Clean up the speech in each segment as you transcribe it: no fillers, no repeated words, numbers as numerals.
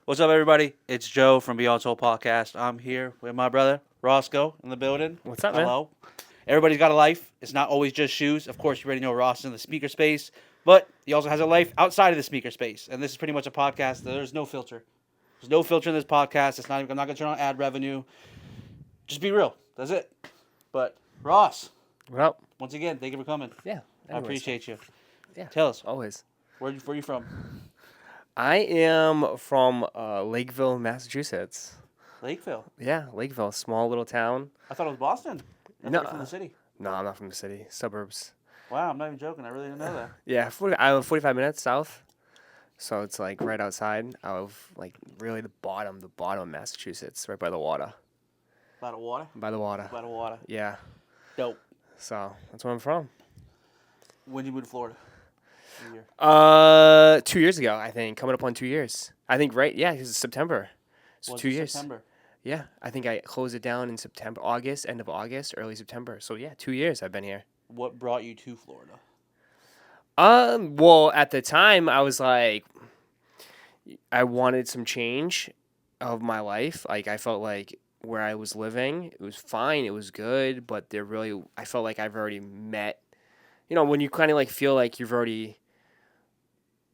What's up, everybody? It's Joe from Sole Podcast. I'm here with my brother, Roszko, in the building. What's up, man? Hello. Everybody's got a life. It's not always just shoes. Of course, you already know Ross is in the speaker space, but he also has a life outside of the speaker space. And this is pretty much a podcast. There's no filter. There's no filter in this podcast. I'm not going to turn on ad revenue. Just be real. That's it. But, Ross, Well, once again, thank you for coming. yeah. I appreciate you. Yeah. Tell us, Always. where you from? I am from Lakeville, Massachusetts. Lakeville. Yeah, Lakeville, small little town. I thought it was Boston. I thought you were from the city. No, I'm not from the city. Suburbs. Wow, I'm not even joking. I really didn't know that. Yeah, I'm 45 minutes south. So it's like right outside of like really the bottom of Massachusetts, right by the water. By the water? By the water. By the water. Yeah. Dope. So that's where I'm from. When did you move to Florida? What year? 2 years ago, I think. Coming up on 2 years. I think, right? Yeah, because it's September. So Was 2 it years. September. Yeah, I think I closed it down in September, August, end of August, early September. So yeah, 2 years I've been here. What brought you to Florida? Well, at the time I was like, I wanted some change of my life. Like I felt like where I was living, it was fine, it was good, but I felt like I've already met. You know, when you kind of like feel like you've already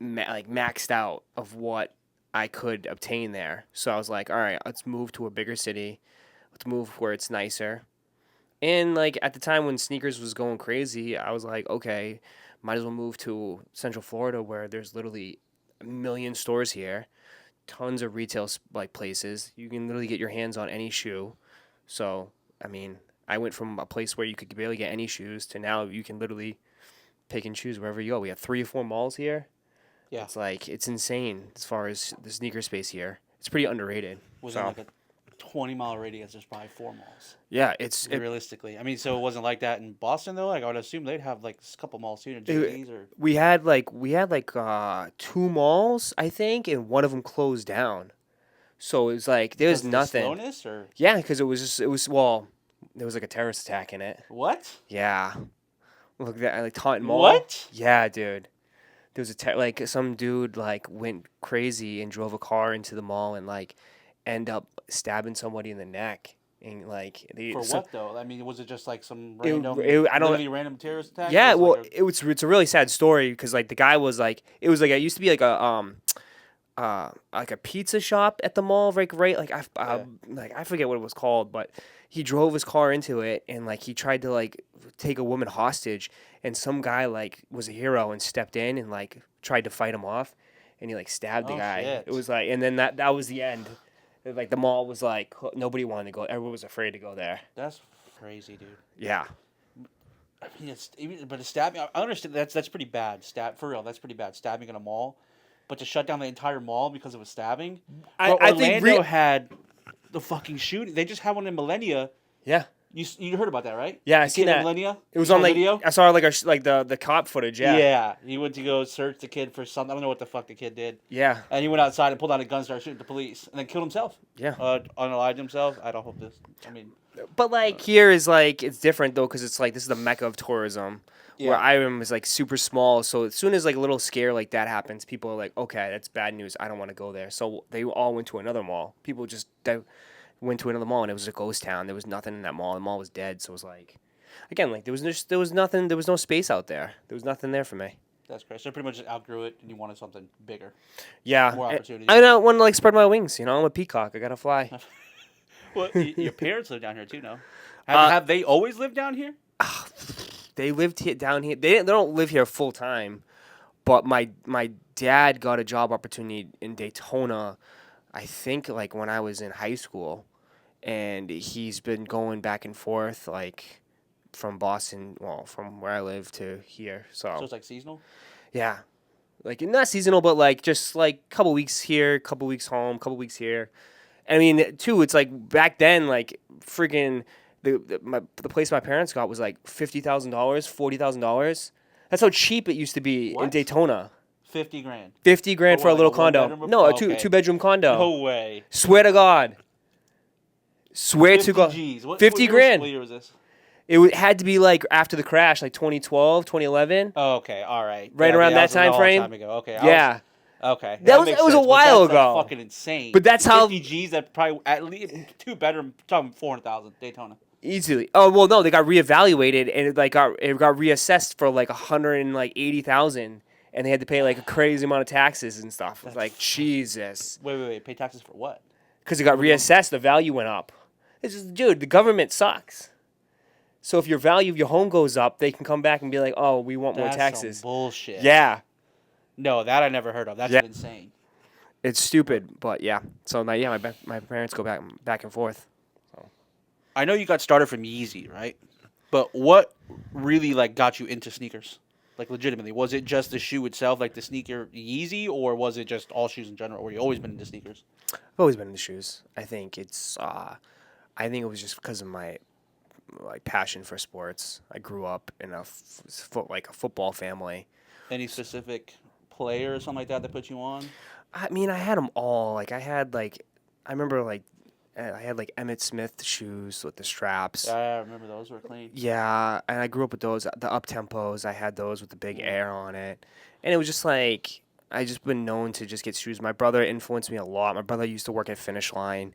maxed out of what I could obtain there. So I was like, all right, let's move to a bigger city. Let's move where it's nicer. And like at the time when sneakers was going crazy, I was like, okay, might as well move to Central Florida where there's literally a million stores here, tons of retail like places. You can literally get your hands on any shoe. So, I mean, I went from a place where you could barely get any shoes to now you can literally pick and choose wherever you go. We have 3 or 4 malls here. Yeah. It's insane as far as the sneaker space here. It's pretty underrated. Was it like a 20-mile radius? There's probably 4 malls. Yeah, realistically. I mean, so it wasn't like that in Boston though. Like I would assume they'd have like a couple malls here, JD's or. We had 2 malls, I think, and one of them closed down. So it was like there was nothing. Slowness or. Yeah, because there was like a terrorist attack in it. What? Yeah. Look that like Taunton Mall. What? Yeah, dude. There was some dude like went crazy and drove a car into the mall and like end up stabbing somebody in the neck and like what though? I mean, was it just like some random terrorist attack? Yeah, it's a really sad story because like the guy was like it used to be like a pizza shop at the mall like I forget what it was called, but he drove his car into it and like he tried to like take a woman hostage and some guy like was a hero and stepped in and like tried to fight him off and he like stabbed the guy. Shit. It was like and then that was the end. Like the mall was like nobody wanted to go. Everyone was afraid to go there. That's crazy, dude. Yeah. I mean, but a stabbing. I understand that's pretty bad. For real, that's pretty bad. Stabbing in a mall, but to shut down the entire mall because of a stabbing. I think Orlando had the fucking shooting. They just had one in Millennia. Yeah. You heard about that, right? Yeah, I seen that. Millennia. It was on like video? I saw like the cop footage. Yeah. Yeah. He went to go search the kid for something. I don't know what the fuck the kid did. Yeah. And he went outside and pulled out a gun, and started shooting the police, and then killed himself. Yeah. Unalived himself. I don't hope this. I mean. But like here is like it's different though because it's like this is the mecca of tourism. Yeah. Where Ireland is like super small, so as soon as like a little scare like that happens, people are like, okay, that's bad news. I don't want to go there. So they all went to another mall. People just went to another mall and it was a ghost town. There was nothing in that mall. The mall was dead. So it was like, again, like there was nothing. There was no space out there. There was nothing there for me. That's great. So you pretty much outgrew it and you wanted something bigger. Yeah. More opportunity. I don't want to like spread my wings. You know, I'm a peacock. I gotta fly. Well, your parents live down here too, no? Have they always lived down here? They lived down here. They don't live here full time, but my dad got a job opportunity in Daytona. I think like when I was in high school, and he's been going back and forth like from Boston, from where I live to here. So it's like seasonal. Yeah, like not seasonal, but like just like couple weeks here, couple weeks home, couple weeks here. I mean, too, it's like back then, like freaking the place my parents got was like $50,000, $40,000. That's how cheap it used to be in Daytona. $50,000. $50,000 for a little condo. No, a two bedroom condo. No way. Swear to God. Swear to God. Geez. $50,000. What year was this? It had to be like after the crash, like 2012, 2011. Oh, okay, all right. Right around that time frame. Time ago. Okay. Yeah. Okay, That makes was a sense, but while that's, ago. Like, fucking insane. But that's how 50 G's. That probably at least 2 bedroom. Talking 400,000 Daytona. easily. Oh well, no, they got reevaluated and it got reassessed for like 180,000, and they had to pay like a crazy amount of taxes and stuff. It's like Jesus. Wait. Pay taxes for what? Because it got reassessed, the value went up. It's just, dude, the government sucks. So if your value of your home goes up, they can come back and be like, "Oh, we want more taxes." Some bullshit. Yeah. No, that I never heard of. That's insane. It's stupid, but yeah. So my parents go back and forth. So. I know you got started from Yeezy, right? But what really like got you into sneakers? Like legitimately, was it just the shoe itself, like the sneaker Yeezy, or was it just all shoes in general? Or you always been into sneakers? I've always been into shoes. I think it was just because of my like passion for sports. I grew up in a football family. Any specific player or something like that put you on? I mean, I had them all. Like I remember like I had like Emmitt Smith shoes with the straps. Yeah, I remember those were clean. Yeah, and I grew up with those. The up tempos, I had those with the big air on it, and it was just like I just been known to just get shoes. My brother influenced me a lot. My brother used to work at Finish Line,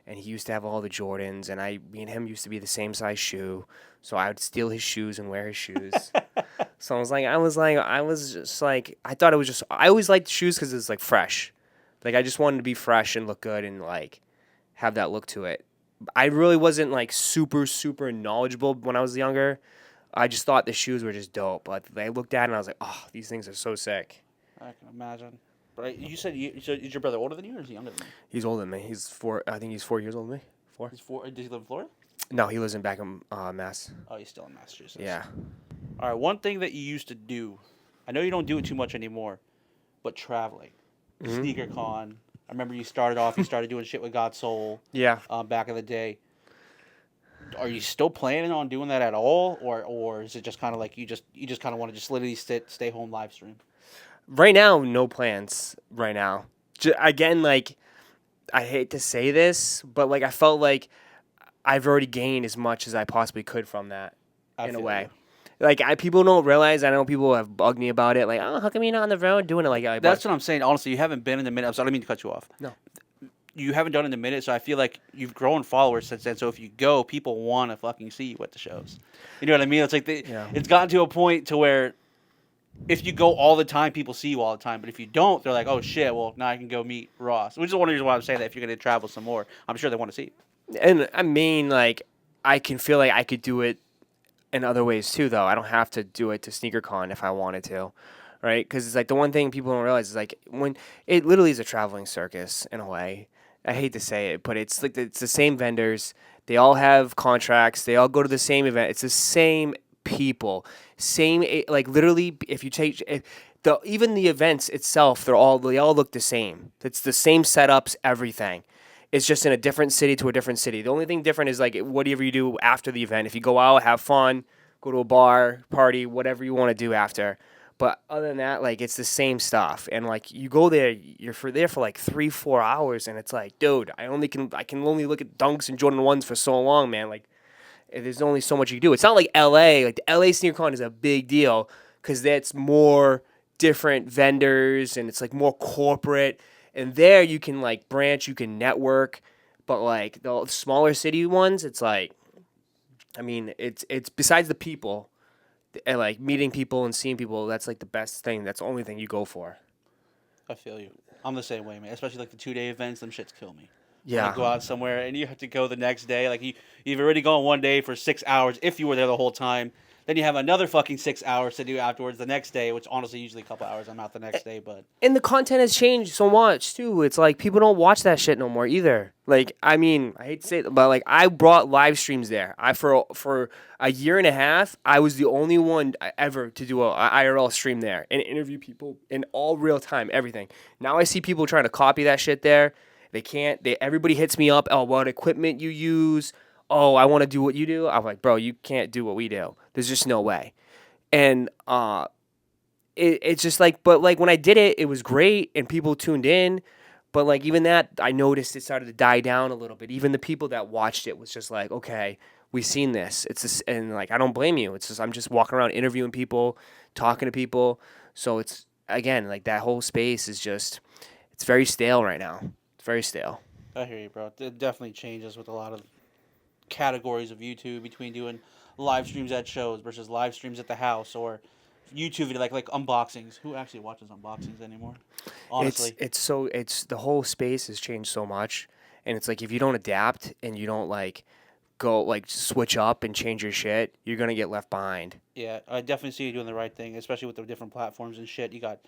and he used to have all the Jordans, and me and him used to be the same size shoe, so I would steal his shoes and wear his shoes. So I thought it was just, I always liked shoes because it's like fresh. Like I just wanted to be fresh and look good and like have that look to it. I really wasn't like super, super knowledgeable when I was younger. I just thought the shoes were just dope. But I looked at it and I was like, oh, these things are so sick. I can imagine. But you said is your brother older than you or is he younger than you? He's older than me. I think he's 4 years older than me. 4. He's 4. Does he live in Florida? No, he lives back in Mass. Oh, he's still in Massachusetts. Yeah. All right, one thing that you used to do, I know you don't do it too much anymore, but traveling. Sneaker con. I remember you started doing shit with God Soul. Yeah. Back in the day. Are you still planning on doing that at all, or is it just kind of like you just kind of want to just literally stay home live stream? Right now, no plans. Right now, again, like I hate to say this, but like I felt like I've already gained as much as I possibly could from that. In a way. Like people don't realize. I know people have bugged me about it. Like, oh, how come you're not on the road doing it? Like that's what I'm saying. Honestly, you haven't been in a minute. I'm sorry, I didn't mean to cut you off. No, you haven't done it in a minute, so I feel like you've grown followers since then. So if you go, people want to fucking see you at the shows. You know what I mean? It's like it's gotten to a point to where if you go all the time, people see you all the time. But if you don't, they're like, oh shit, well now I can go meet Ross. Which is one reason why I'm saying that if you're gonna travel some more, I'm sure they want to see you. And I mean, like I can feel like I could do it in other ways too, though. I don't have to do it to SneakerCon if I wanted to, right? Because it's like the one thing people don't realize is like when it literally is a traveling circus in a way. I hate to say it, but it's like it's the same vendors. They all have contracts. They all go to the same event. It's the same people, like literally. If you take even the events itself, they all look the same. It's the same setups, everything. It's just in a different city to a different city. The only thing different is like whatever you do after the event. If you go out, have fun, go to a bar, party, whatever you want to do after. But other than that, like it's the same stuff. And like you go there, you're there for like 3-4 hours, and it's like, dude, I can only look at Dunks and Jordan 1s for so long, man. Like there's only so much you can do. It's not like LA. Like the LA SneakerCon is a big deal because that's more different vendors and it's like more corporate. And there you can like branch, you can network, but like the smaller city ones, it's like, I mean, it's besides the people, and like meeting people and seeing people. That's like the best thing. That's the only thing you go for. I feel you. I'm the same way, man. Especially like the 2-day events, them shits kill me. Yeah. When you go out somewhere and you have to go the next day. Like you've already gone one day for 6 hours if you were there the whole time. Then you have another fucking 6 hours to do afterwards the next day, which honestly usually a couple hours I'm out the next day. But and the content has changed so much too. It's like people don't watch that shit no more either. Like I mean, I hate to say it, but like I brought live streams there. For a year and a half, I was the only one ever to do a IRL stream there and interview people in all real time, everything. Now I see people trying to copy that shit there. They can't. Everybody hits me up. Oh, what equipment you use? Oh, I want to do what you do. I'm like, bro, you can't do what we do. There's just no way. And it's just like, but like when I did it, it was great and people tuned in. But like even that, I noticed it started to die down a little bit. Even the people that watched it was just like, okay, we've seen this. It's this, and like I don't blame you. It's just I'm just walking around interviewing people, talking to people. So it's again, like that whole space is just, it's very stale right now. It's very stale. I hear you, bro. It definitely changes with a lot of categories of YouTube between doing live streams at shows versus live streams at the house or YouTube video like unboxings. Who actually watches unboxings anymore? Honestly, It's the whole space has changed so much, and it's like if you don't adapt and you don't like go like switch up and change your shit, you're gonna get left behind. yeah, I definitely see you doing the right thing, especially with the different platforms and shit. You got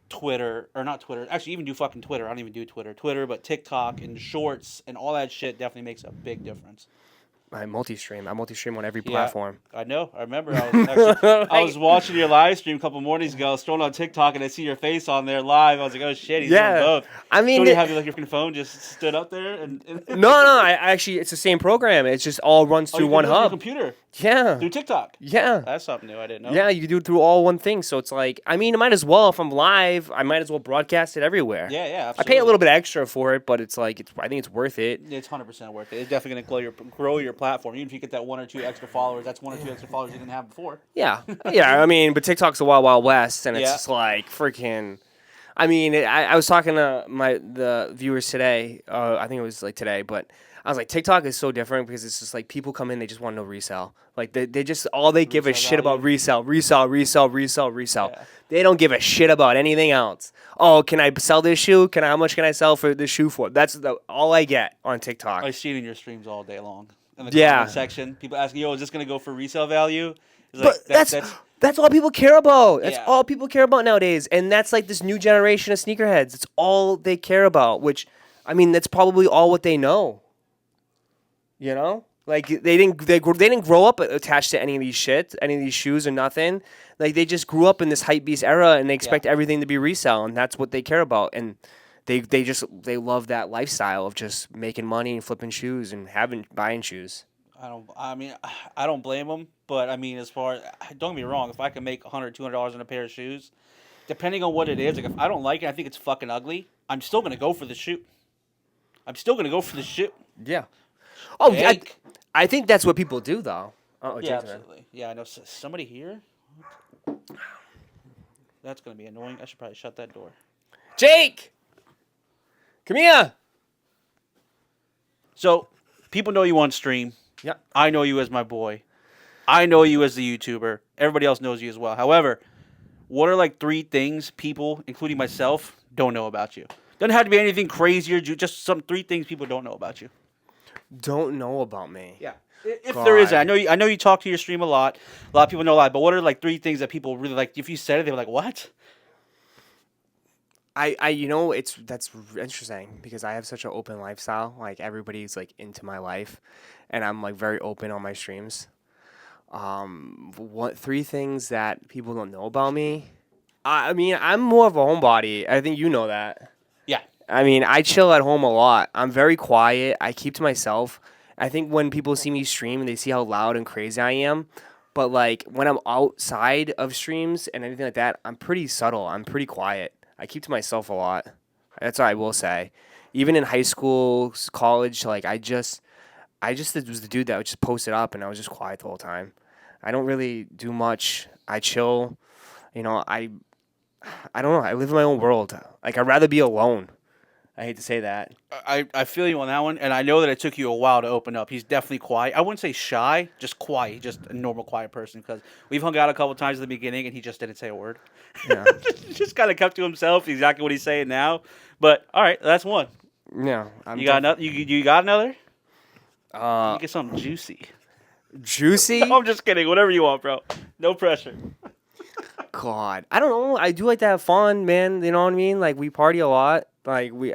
Twitter, or not Twitter. Actually, even do fucking Twitter. I don't even do Twitter, but TikTok and Shorts and all that shit definitely makes a big difference. I multi-stream on every platform. I know. I remember. I was watching your live stream a couple mornings ago. I was scrolling on TikTok and I see your face on there live. I was like, oh shit, he's doing both. I mean, so you have your fucking phone just stood up there and no. I actually, it's the same program. It just all runs through one hub. Your computer. Yeah. Through TikTok. Yeah. That's something new. I didn't know. Yeah, you can do it through all one thing. So it's like, I mean, I might as well, if I'm live, I might as well broadcast it everywhere. Yeah, absolutely. I pay a little bit extra for it, but it's like, I think it's worth it. It's 100% worth it. It's definitely going to grow your platform. Even if you get that 1 or 2 extra followers, that's 1 or 2 extra followers you didn't have before. Yeah. I mean, but TikTok's a wild, wild west, and it's just like freaking. I mean, I was talking to the viewers today. I think it was like today, but I was like, TikTok is so different because it's just like people come in, they just want to know resell. Like they just all they give a shit about resell. Yeah. They don't give a shit about anything else. Oh, can I sell this shoe? How much can I sell for this shoe for? That's all I get on TikTok. I see it in your streams all day long. In the comment section, people asking, "Yo, is this gonna go for resale value?" It's but like, that's all people care about. That's Yeah. all people care about nowadays, and that's like this new generation of sneakerheads. It's all they care about. Which, I mean, that's probably all what they know. You know, like they didn't grow up attached to any of these shoes or nothing. Like they just grew up in this hype beast era, and they expect everything to be resale, and that's what they care about. And they love that lifestyle of just making money and flipping shoes and buying shoes. I don't blame them, but I mean, as far don't get me wrong, if I can make $100, $200 on a pair of shoes, depending on what it is, like if I don't like it, I think it's fucking ugly, I'm still gonna go for the shoe. Yeah. Oh, Jake. I think that's what people do, though. Yeah, absolutely. Yeah, I know. Somebody here? That's going to be annoying. I should probably shut that door. Jake! Come here! So, people know you on stream. Yeah. I know you as my boy. I know you as the YouTuber. Everybody else knows you as well. However, what are like 3 things people, including myself, don't know about you? Doesn't have to be anything crazy or just 3 things people don't know about you. Don't know about me. Yeah. If there is, I know you talk to your stream a lot. A lot of people know a lot, but what are like 3 things that people really like? If you said it, they were like, "What?" That's interesting because I have such an open lifestyle. Like everybody's like into my life, and I'm like very open on my streams. What 3 things that people don't know about me? I mean, I'm more of a homebody. I think you know that. Yeah. I mean, I chill at home a lot. I'm very quiet. I keep to myself. I think when people see me stream, they see how loud and crazy I am. But, like, when I'm outside of streams and anything like that, I'm pretty subtle. I'm pretty quiet. I keep to myself a lot. That's what I will say. Even in high school, college, like, I just was the dude that would just post it up, and I was just quiet the whole time. I don't really do much. I chill. You know, I don't know. I live in my own world. Like, I'd rather be alone. I hate to say that. I feel you on that one, and I know that it took you a while to open up. He's definitely quiet. I wouldn't say shy, just quiet, just a normal quiet person. Because we've hung out a couple times at the beginning, and he just didn't say a word. Yeah. just kind of kept to himself. Exactly what he's saying now. But all right, that's one. Yeah. You got another? You got another? You get something juicy. Juicy? No, I'm just kidding. Whatever you want, bro. No pressure. God, I don't know. I do like to have fun, man. You know what I mean? Like we party a lot. Like we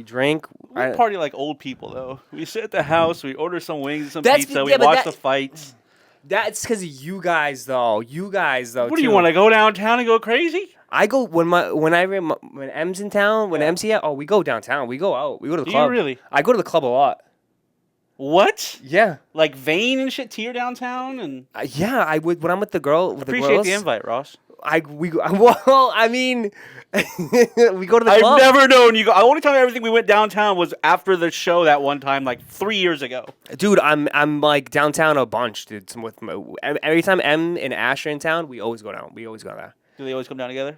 drink. We party like old people, though. We sit at the house, we order some wings and some pizza, we watch the fights. That's because of you guys, though. What do you want to go downtown and go crazy? I go when M's in town, when M's here. Oh, we go downtown. We go out. We go to the club. Do you really? I go to the club a lot. What? Yeah. Like Vane and shit here downtown and. Yeah, I would when I'm with the girl. With Appreciate the invite, Ross. I mean, we go to the club. I've never known you go. The only time everything we went downtown was after the show that one time, like 3 years ago. Dude, I'm like downtown a bunch, dude. Every time M and Ash are in town, we always go down. We always go there. Do they always come down together?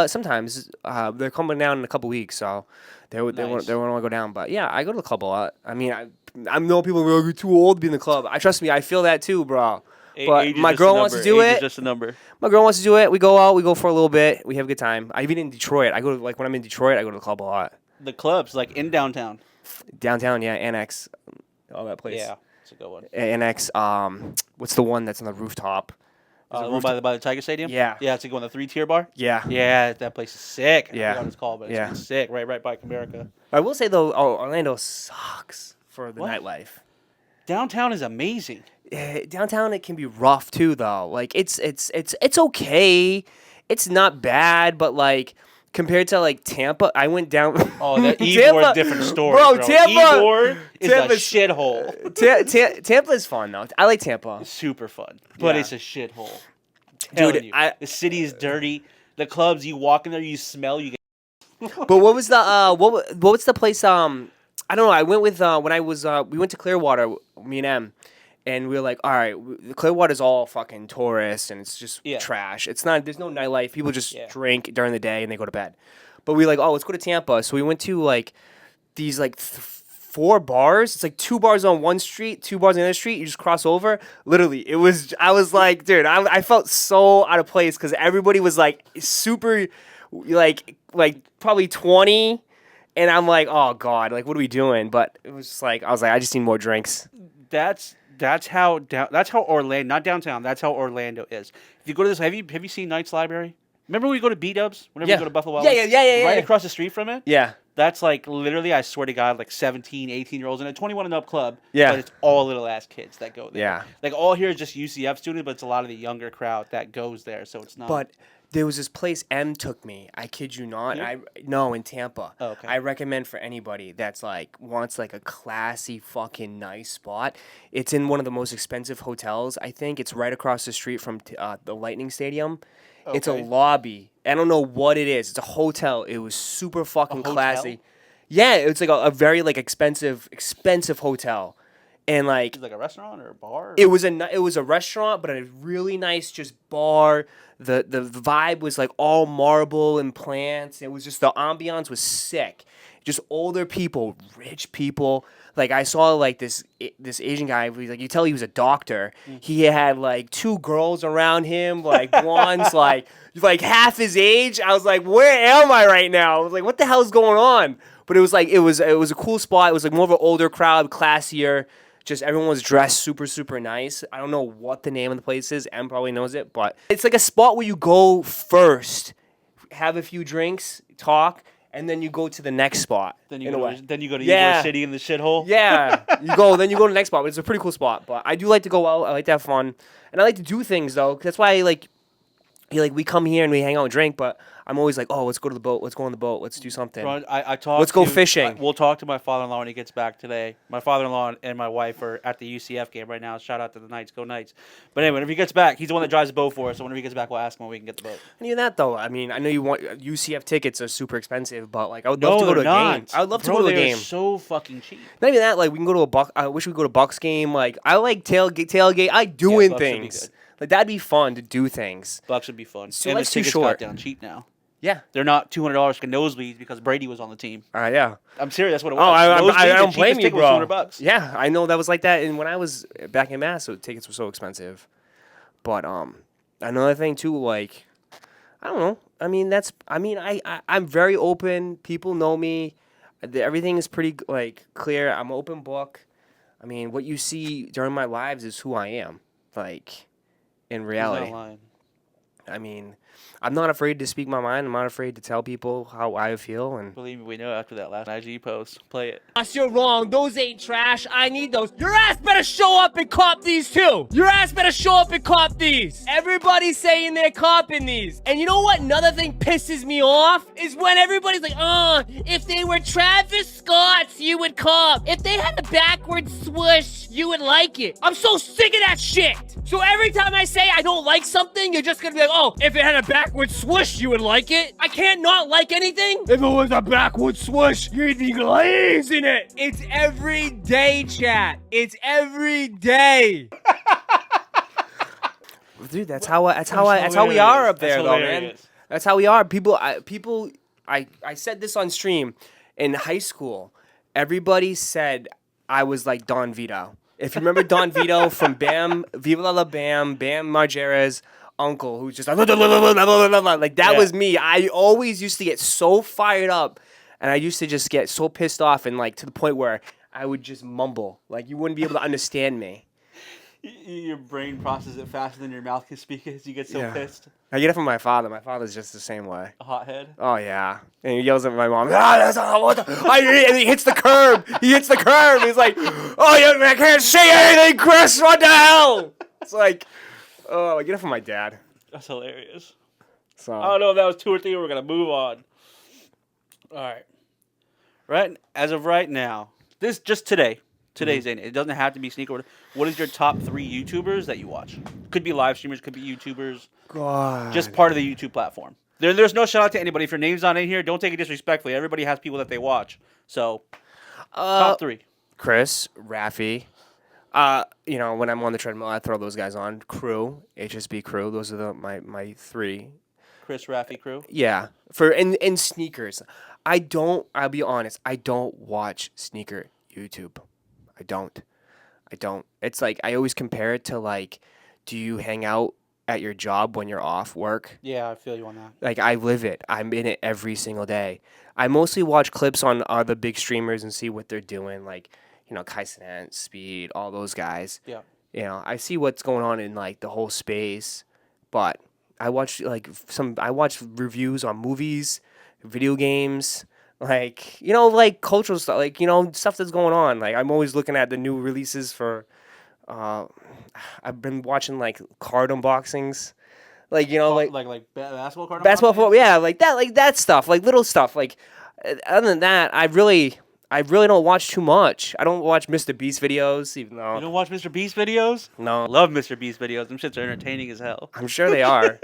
Sometimes they're coming down in a couple weeks, so they want to go down. But yeah, I go to the club a lot. I mean, I know people are like, you're too old to be in the club. Trust me, I feel that too, bro. But my girl wants to do it. Age is just a number. My girl wants to do it. We go out. We go for a little bit. We have a good time. Even in Detroit, I go to, like when I'm in Detroit, I go to the club a lot. The clubs, like in downtown. Downtown, yeah, Annex, all that place. Yeah, it's a good one. Annex. What's the one that's on the rooftop? The one by the Tiger Stadium? Yeah. Yeah, it's a good one. The 3-tier bar? Yeah. Yeah, that place is sick. I Yeah. forgot what it's called, but it's sick. Right by Comerica. I will say though, Orlando sucks for the nightlife. Downtown is amazing. Downtown, it can be rough too, though. Like it's okay. It's not bad, but like compared to like Tampa, I went down. Oh, that Ybor is a different story, bro. Tampa, Ybor is Tampa's, a shithole. Tampa is fun though. I like Tampa. It's super fun, but it's a shithole. Dude, the city is dirty. The clubs, you walk in there, you smell. You get. But what was the what was the place? I don't know. I went with when I was we went to Clearwater, me and Em. And we were like, all right, Clearwater's all fucking tourists, and it's just trash. It's not. There's no nightlife. People just drink during the day and they go to bed. But we like, oh, let's go to Tampa. So we went to like these like 4 bars. It's like 2 bars on one street, 2 bars on the other street. You just cross over. Literally, it was. I was like, dude, I felt so out of place because everybody was like super, like probably 20, and I'm like, oh god, like what are we doing? But it was just like I was like, I just need more drinks. That's how Orlando, not downtown. That's how Orlando is. If you go to this, have you seen Knights Library? Remember when we go to B-Dubs? Whenever we go to Buffalo Wild Wings? Yeah. Right across the street from it? Yeah. That's like literally, I swear to God, like 17, 18-year-olds in a 21 and up club. Yeah. But it's all little ass kids that go there. Yeah. Like all here is just UCF students, but it's a lot of the younger crowd that goes there. So it's not. But there was this place M took me. I kid you not. In Tampa. Oh, okay. I recommend for anybody that's like wants like a classy fucking nice spot. It's in one of the most expensive hotels. I think it's right across the street from the Lightning Stadium. Okay. It's a lobby. I don't know what it is. It's a hotel. It was super fucking classy. Yeah, it's like a very like expensive hotel. And like, is it like a restaurant or a bar? It was a restaurant, but a really nice just bar. The vibe was like all marble and plants. It was just the ambiance was sick. Just older people, rich people. Like I saw like this Asian guy. Like you tell he was a doctor. He had like 2 girls around him. Like one's like half his age. I was like, where am I right now? I was like, what the hell is going on? But it was like it was a cool spot. It was like more of an older crowd, classier. Just everyone was dressed super, super nice. I don't know what the name of the place is. Em probably knows it. But it's like a spot where you go first, have a few drinks, talk, and then you go to the next spot. Then you go to Ybor City in the shithole? Yeah. Then you go to the next spot. But it's a pretty cool spot. But I do like to go out. I like to have fun. And I like to do things, though. That's why we come here and we hang out and drink, but I'm always like, oh, let's go to the boat. Let's go on the boat. Let's do something. Bro, let's go fishing. We'll talk to my father-in-law when he gets back today. My father-in-law and my wife are at the UCF game right now. Shout out to the Knights. Go Knights. But anyway, whenever he gets back, he's the one that drives the boat for us. So whenever he gets back, we'll ask him when we can get the boat. And even that, though, I mean, I know you want UCF tickets are super expensive, but like I would love to go to a game. I would love to go to a game. They're so fucking cheap. Not even that, like we can go to a Buck. I wish we could go to Bucks game. Like I like tailgate. I like doing things. Like that'd be fun to do things. Bucks would be fun. So and the tickets got down cheap now. Yeah, they're not $200 for nosebleeds because Brady was on the team. Yeah, I'm serious. That's what it was. Oh, I don't blame you, bro. $200. Yeah, I know that was like that. And when I was back in Mass, so tickets were so expensive. But another thing too, like I don't know. I mean, I'm very open. People know me. Everything is pretty like clear. I'm an open book. I mean, what you see during my lives is who I am. Like in reality. He's not lying. I mean, I'm not afraid to speak my mind. I'm not afraid to tell people how I feel. And believe me, we know after that last IG post. Play it. You're wrong. Those ain't trash. I need those. Your ass better show up and cop these too. Your ass better show up and cop these. Everybody's saying they're copping these. And you know what? Another thing pisses me off is when everybody's like, if they were Travis Scott's, you would cop. If they had a backward swoosh, you would like it. I'm so sick of that shit. So every time I say I don't like something, you're just gonna be like, oh, if it had a backward swoosh, you would like it. I can't not like anything. If it was a backward swoosh, you'd be glazing it. It's every day, chat. It's every day. dude, that's how we are up there, though, man. That's how we are. I said this on stream in high school. Everybody said I was like Don Vito. If you remember Don Vito from Bam, Viva La Bam, Bam Margera's uncle, who's just like that was me. I always used to get so fired up, and I used to just get so pissed off, and like to the point where I would just mumble, like you wouldn't be able to understand me. Your brain processes it faster than your mouth can speak because you get so pissed. I get it from my father. My father's just the same way. A hothead? Oh, yeah. And he yells at my mom, and he hits the curb. He's like, oh, I can't say anything, Chris. What the hell? It's like, oh, I get it from my dad. That's hilarious. So I don't know if that was 2 or 3. We're going to move on. All right. Right. As of right now, today's day. It doesn't have to be sneaker. What is your top 3 YouTubers that you watch? Could be live streamers, could be YouTubers. God. Just part of the YouTube platform. There's no shout out to anybody. If your name's not in here, don't take it disrespectfully. Everybody has people that they watch. So, top 3. Chris, Raffy. When I'm on the treadmill, I throw those guys on. Crew, HSB Crew. Those are my 3. Chris, Raffy, Crew. Yeah. In sneakers. I'll be honest, I don't watch sneaker YouTube. I don't. It's like I always compare it to like, do you hang out at your job when you're off work? Yeah, I feel you on that. Like I live it. I'm in it every single day. I mostly watch clips on other big streamers and see what they're doing, like, Kaisen, Speed, all those guys. Yeah. I see what's going on in like the whole space, but I watch reviews on movies, video games. Like, cultural stuff, like, stuff that's going on. Like, I'm always looking at the new releases for, I've been watching, like, card unboxings. Like, like basketball card basketball, yeah, like that stuff, like little stuff. Like, other than that, I really don't watch too much. I don't watch Mr. Beast videos, even though... You don't watch Mr. Beast videos? No. I love Mr. Beast videos. Them shits are entertaining as hell. I'm sure they are.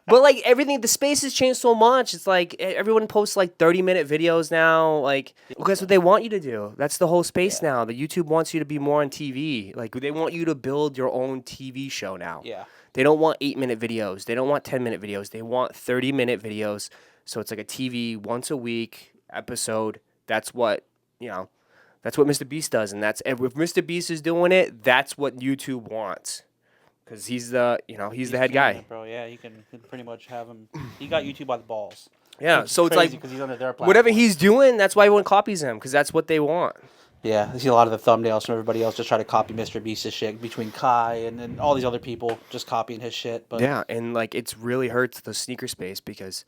But, like, the space has changed so much. It's like everyone posts, like, 30-minute videos now. Like, that's what they want you to do. That's the whole space now. The YouTube wants you to be more on TV. Like, they want you to build your own TV show now. Yeah. They don't want 8-minute videos. They don't want 10-minute videos. They want 30-minute videos. So it's like a TV once a week episode. That's what, that's what Mr. Beast does. And if Mr. Beast is doing it, that's what YouTube wants. Because he's the head guy. It, bro, yeah, you can pretty much have him. He got YouTube by the balls. Yeah, so it's like because he's under their platform. Whatever he's doing, that's why everyone copies him, because that's what they want. Yeah, I see a lot of the thumbnails from everybody else just try to copy Mr. Beast's shit between Kai and all these other people just copying his shit. But yeah, and like it's really hurts the sneaker space because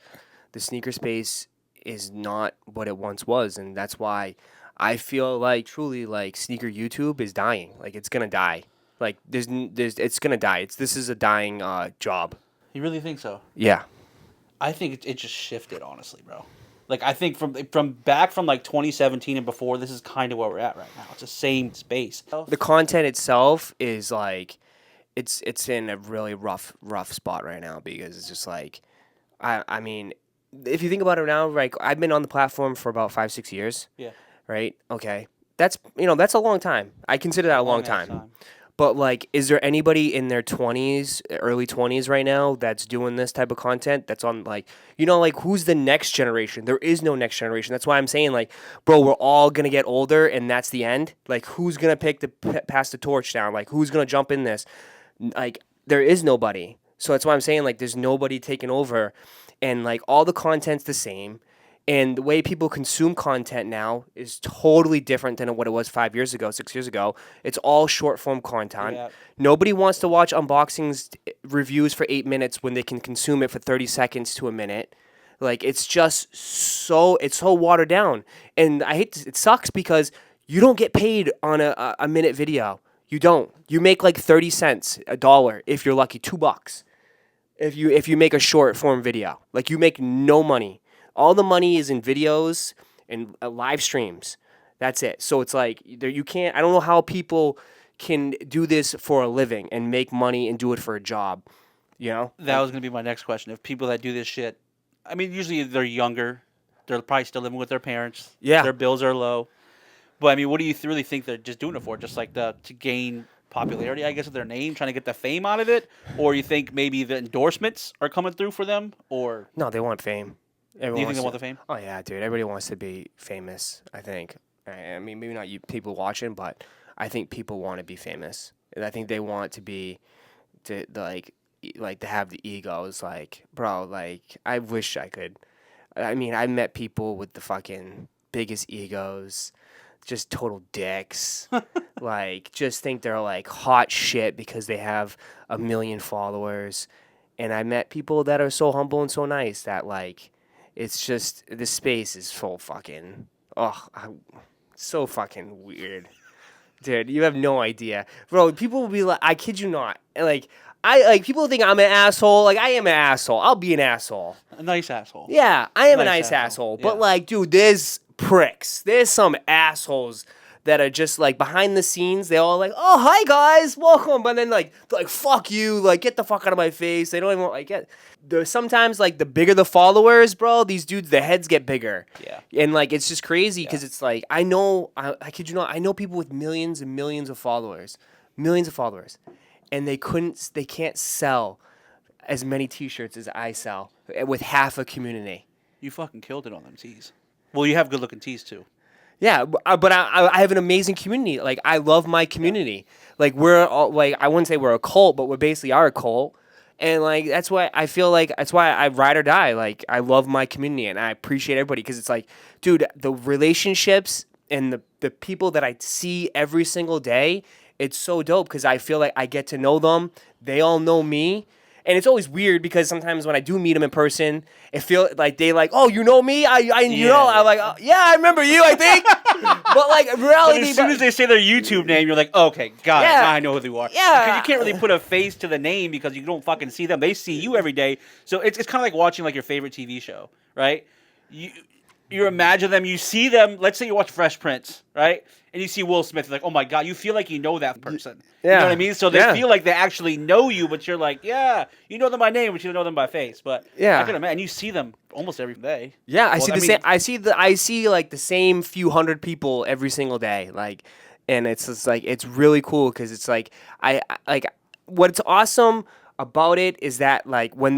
the sneaker space is not what it once was, and that's why I feel like truly like sneaker YouTube is dying. Like it's gonna die. Like it's gonna die. This is a dying job. You really think so? Yeah. I think it just shifted, honestly, bro. Like I think from back from like 2017 and before, this is kind of where we're at right now. It's the same space. The content itself is like, it's in a really rough spot right now because it's just like, I mean, if you think about it now, like I've been on the platform for about 5-6 years. Yeah. Right. Okay. That's a long time. I consider that a long time. But, like, is there anybody in their 20s, early 20s right now that's doing this type of content that's on, like, who's the next generation? There is no next generation. That's why I'm saying, like, bro, we're all going to get older and that's the end. Like, who's going to pass the torch down? Like, who's going to jump in this? Like, there is nobody. So that's why I'm saying, like, there's nobody taking over. And, like, all the content's the same. And the way people consume content now is totally different than what it was 5 years ago, 6 years ago. It's all short-form content. Yeah. Nobody wants to watch unboxings, reviews for 8 minutes when they can consume it for 30 seconds to a minute. Like, it's just so watered down. And it sucks because you don't get paid on a minute video. You don't. You make like 30 cents, $1, if you're lucky, $2. If you make a short-form video. Like, you make no money. All the money is in videos and live streams. That's it. So it's like you can't. I don't know how people can do this for a living and make money and do it for a job. That was gonna be my next question. If people that do this shit, I mean, usually they're younger. They're probably still living with their parents. Yeah. Their bills are low. But I mean, what do you really think they're just doing it for? Just like to gain popularity, I guess, of their name, trying to get the fame out of it, or you think maybe the endorsements are coming through for them, or No, they want fame. do you think they want the fame? Oh yeah, dude. Everybody wants to be famous. I think. I mean, maybe not you people watching, but I think people want to be famous. And I think they want to be, to have the egos. Like, bro, like I wish I could. I mean, I met people with the fucking biggest egos, just total dicks. Like, just think they're like hot shit because they have 1 million followers. And I met people that are so humble and so nice that like, it's just this space is so fucking so fucking weird, dude. You have no idea, bro. People will be like, I kid you not, like. People think I'm an asshole. Like, I am an asshole. I'll be an asshole. A nice asshole. Yeah, I am a nice asshole. But, Yeah. like, dude, there's pricks. There's some assholes that are just, like, behind the scenes. They all like, oh, hi, guys. Welcome. But then, like, they're like, fuck you. Like, get the fuck out of my face. They don't even, like, get... Sometimes, like, the bigger the followers, bro, these dudes, their heads get bigger. Yeah. And, like, it's just crazy because it's like, I kid you not, I know people with millions and millions of followers. Millions of followers. And they can't sell as many T-shirts as I sell with half a community. You fucking killed it on them tees. Well, you have good looking tees too. Yeah, but I have an amazing community. Like, I love my community. Like, we're all, like, I wouldn't say we're a cult, but we basically are a cult. And like, that's why I feel like, that's why I ride or die. Like, I love my community and I appreciate everybody because it's like, dude, the relationships and the people that I see every single day, it's so dope because I feel like I get to know them. They all know me. And it's always weird because sometimes when I do meet them in person, it feels like they like, oh, you know me? I'm like, oh, yeah, I remember you, I think. But like, in reality. But as soon as they say their YouTube name, you're like, okay, got it. Now I know who you are. Yeah. Because you can't really put a face to the name because you don't fucking see them. They see you every day. So it's kind of like watching like your favorite TV show, right? You imagine them, you see them, let's say you watch Fresh Prince, right? And you see Will Smith, you're like, oh my God, you feel like you know that person. Yeah. You know what I mean? So they feel like they actually know you, but you're like, yeah, you know them by name, but you don't know them by face. But yeah. I can imagine, and you see them almost every day. Yeah, I Well, see I the mean- same. I see like the same few hundred people every single day. Like, and it's just like it's really cool because it's like I like what's awesome about it is that like when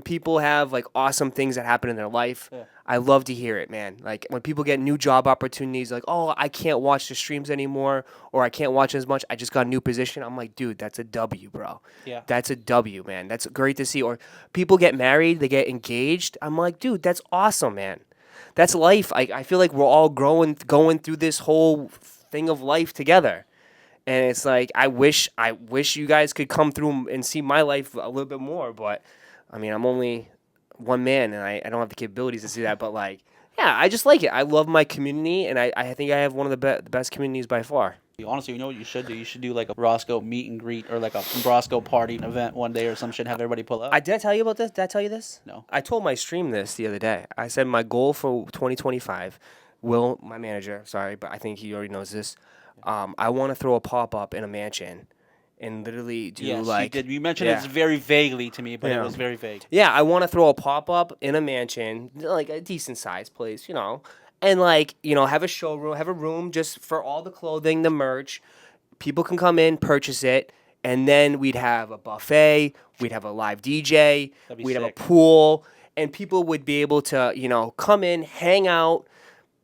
people have like awesome things that happen in their life. Yeah. I love to hear it, man. Like when people get new job opportunities, like, oh, I can't watch the streams anymore, or I can't watch as much. I just got a new position. I'm like, dude, that's a W, bro. Yeah. That's a W, man. That's great to see. Or people get married, they get engaged. I'm like, dude, that's awesome, man. That's life. I feel like we're all going through this whole thing of life together. And it's like, I wish you guys could come through and see my life a little bit more. But, I mean, I'm only one man, and I don't have the capabilities to see that. But, like, yeah, I just like it. I love my community, and I think I have one of the best communities by far. Honestly, you know what you should do? You should do like a Roszko meet and greet or like a Roszko party event one day or some shit, have everybody pull up. Did I tell you about this? Did I tell you this? No. I told my stream this the other day. I said my goal for 2025, Will, my manager, sorry, but I think he already knows this. I want to throw a pop-up in a mansion and literally do Yes, like... you did. You mentioned it very vaguely to me, but it was very vague. Yeah, I want to throw a pop-up in a mansion, like a decent-sized place, you know, and like, you know, have a showroom, have a room just for all the clothing, the merch. People can come in, purchase it, and then we'd have a buffet, we'd have a live DJ, That'd be we'd have a sick. pool, and people would be able to, you know, come in, hang out,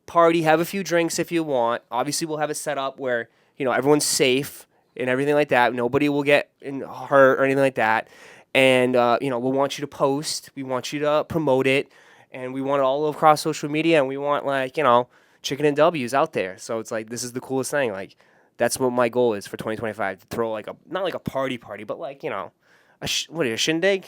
party, have a few drinks if you want. Obviously, we'll have it set up where, you know, everyone's safe and everything like that. Nobody will get hurt or anything like that. And, you know, we'll want you to post. We want you to promote it. And we want it all across social media. And we want, like, you know, chicken and W's out there. So it's like, this is the coolest thing. Like, that's what my goal is for 2025. To throw, like, not like a party, but, like, you know, a shindig?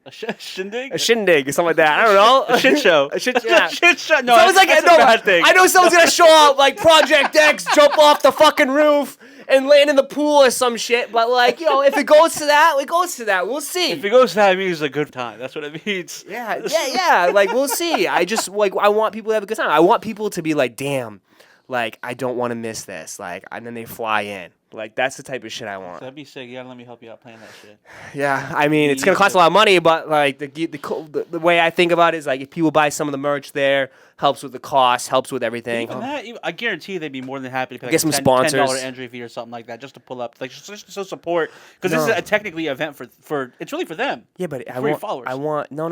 A shindig? A shindig or something like that. I don't know. A shit show. A shit, yeah. A shit show. No, Someone's like, that's no, a bad thing. I know someone's gonna show up like Project X, jump off the fucking roof and land in the pool or some shit. But like, you know, if it goes to that, it goes to that. We'll see. If it goes to that, it means it's a good time. That's what it means. Yeah. Like, we'll see. I just like, I want people to have a good time. I want people to be like, damn, like, I don't want to miss this. Like, and then they fly in. Like, that's the type of shit I want. That'd be sick. You gotta let me help you out playing that shit. Yeah, I mean, it's gonna cost a lot of money, but like the way I think about it is like if people buy some of the merch there, helps with the cost, helps with everything. Even that, I guarantee they'd be more than happy to pay like Get some sponsors. $10 entry fee or something like that just to pull up, like just so support, because this is a technically event for it's really for them. Yeah, but for your followers. I want no.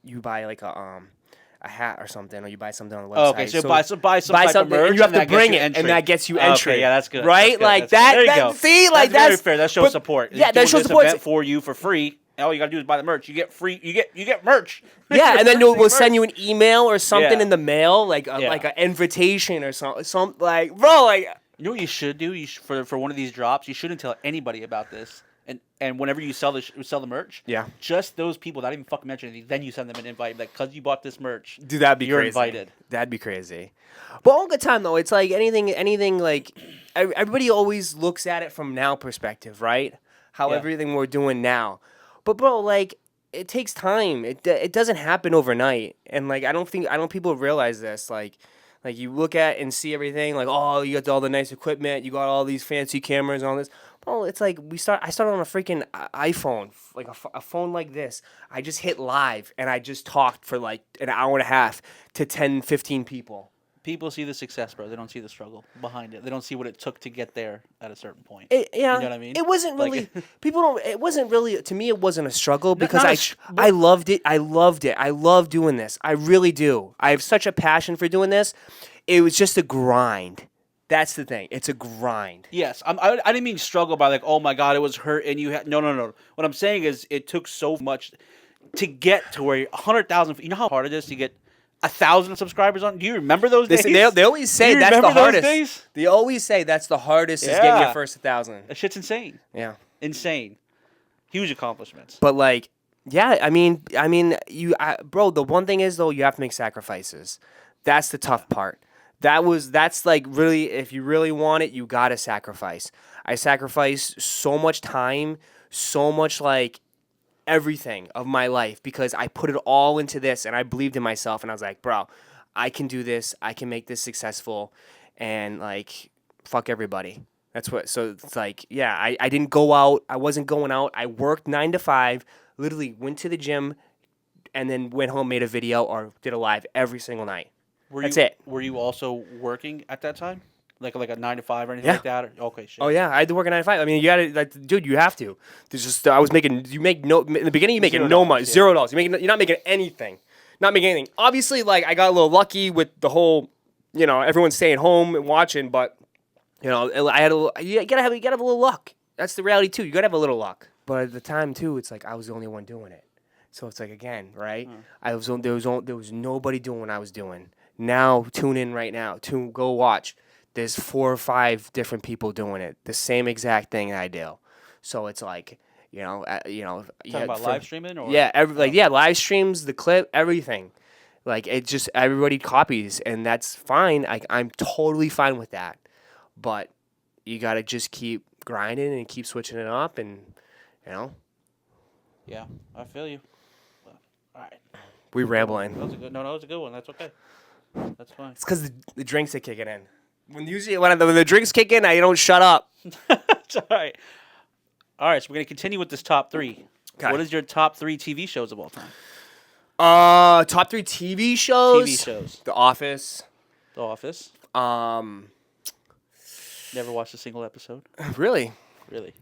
You buy like a hat or something, or you buy something on the website. Oh, okay, so buy some type of merch, and you have to bring it, entry. and that gets you entry. Okay, yeah, that's good. Right? That's good. Like that. There you go. See, like that's very fair. That shows support. Yeah, that shows support. Event for you for free. All you gotta do is buy the merch. You get free. You get merch. Yeah, and then we'll send you an email or something Yeah. in the mail, like an invitation or something. Like, bro, like. You know what you should do? For one of these drops, you shouldn't tell anybody about this. And whenever you sell the merch, just those people, not even fucking mention anything, then you send them an invite, like, because you bought this merch. Dude, that'd be you're crazy. Invited. That'd be crazy. But all good time though. It's like anything like everybody always looks at it from now perspective, right? How everything we're doing now. But bro, like it takes time. It doesn't happen overnight. And like I don't people realize this. Like you look at and see everything, like, oh, you got all the nice equipment, you got all these fancy cameras and all this. Well, it's like I started on a freaking iPhone, like a phone like this. I just hit live and I just talked for like an hour and a half to 10, 15 people. People see the success, bro. They don't see the struggle behind it. They don't see what it took to get there at a certain point. Yeah, you know what I mean? It wasn't really. People don't. It wasn't really. To me, it wasn't a struggle because not I loved it. I loved it. I love doing this. I really do. I have such a passion for doing this. It was just a grind. That's the thing. It's a grind. Yes, I didn't mean struggle by like, oh my god, it was hurt and you had no. What I'm saying is it took so much to get to where 100,000. You know how hard it is to get 1,000 subscribers on? Do you remember those days? Listen, they always say that's the hardest. Days? They always say that's the hardest is getting your first 1,000. That shit's insane. Yeah, insane. Huge accomplishments. But like, yeah, bro. The one thing is though, you have to make sacrifices. That's the tough part. That's like really, if you really want it, you gotta sacrifice. I sacrificed so much time, so much like everything of my life because I put it all into this and I believed in myself and I was like, bro, I can do this. I can make this successful and like, fuck everybody. That's what, so it's like, yeah, I didn't go out. I wasn't going out. I worked 9 to 5, literally went to the gym and then went home, made a video or did a live every single night. That's it. Were you also working at that time? Like a 9 to 5 or anything like that? Okay, shit. Oh yeah, I had to work at 9 to 5. I mean, you gotta, like, dude, you have to. There's just I was making. You make no in the beginning. You make no money, $0. You're not making anything. Not making anything. Obviously, like I got a little lucky with the whole, everyone staying home and watching. But I had you gotta have a little luck. That's the reality too. You gotta have a little luck. But at the time too, it's like I was the only one doing it. So it's like again, right? There was nobody doing what I was doing. Now tune in right now. Go watch. There's 4 or 5 different people doing it. The same exact thing I do. So it's like, Talking about live streaming or live streams, the clip, everything. Like it just everybody copies and that's fine. I'm totally fine with that. But you got to just keep grinding and keep switching it up and Yeah, I feel you. All right. We rambling. That was a good one. That's okay. That's fine. It's because the drinks are kicking in. When the drinks kick in, I don't shut up. It's all right. All right, so we're going to continue with this top 3. Okay. What is your top 3 TV shows of all time? Top 3 TV shows? TV shows. The Office. The Office. Never watched a single episode. Really? Really.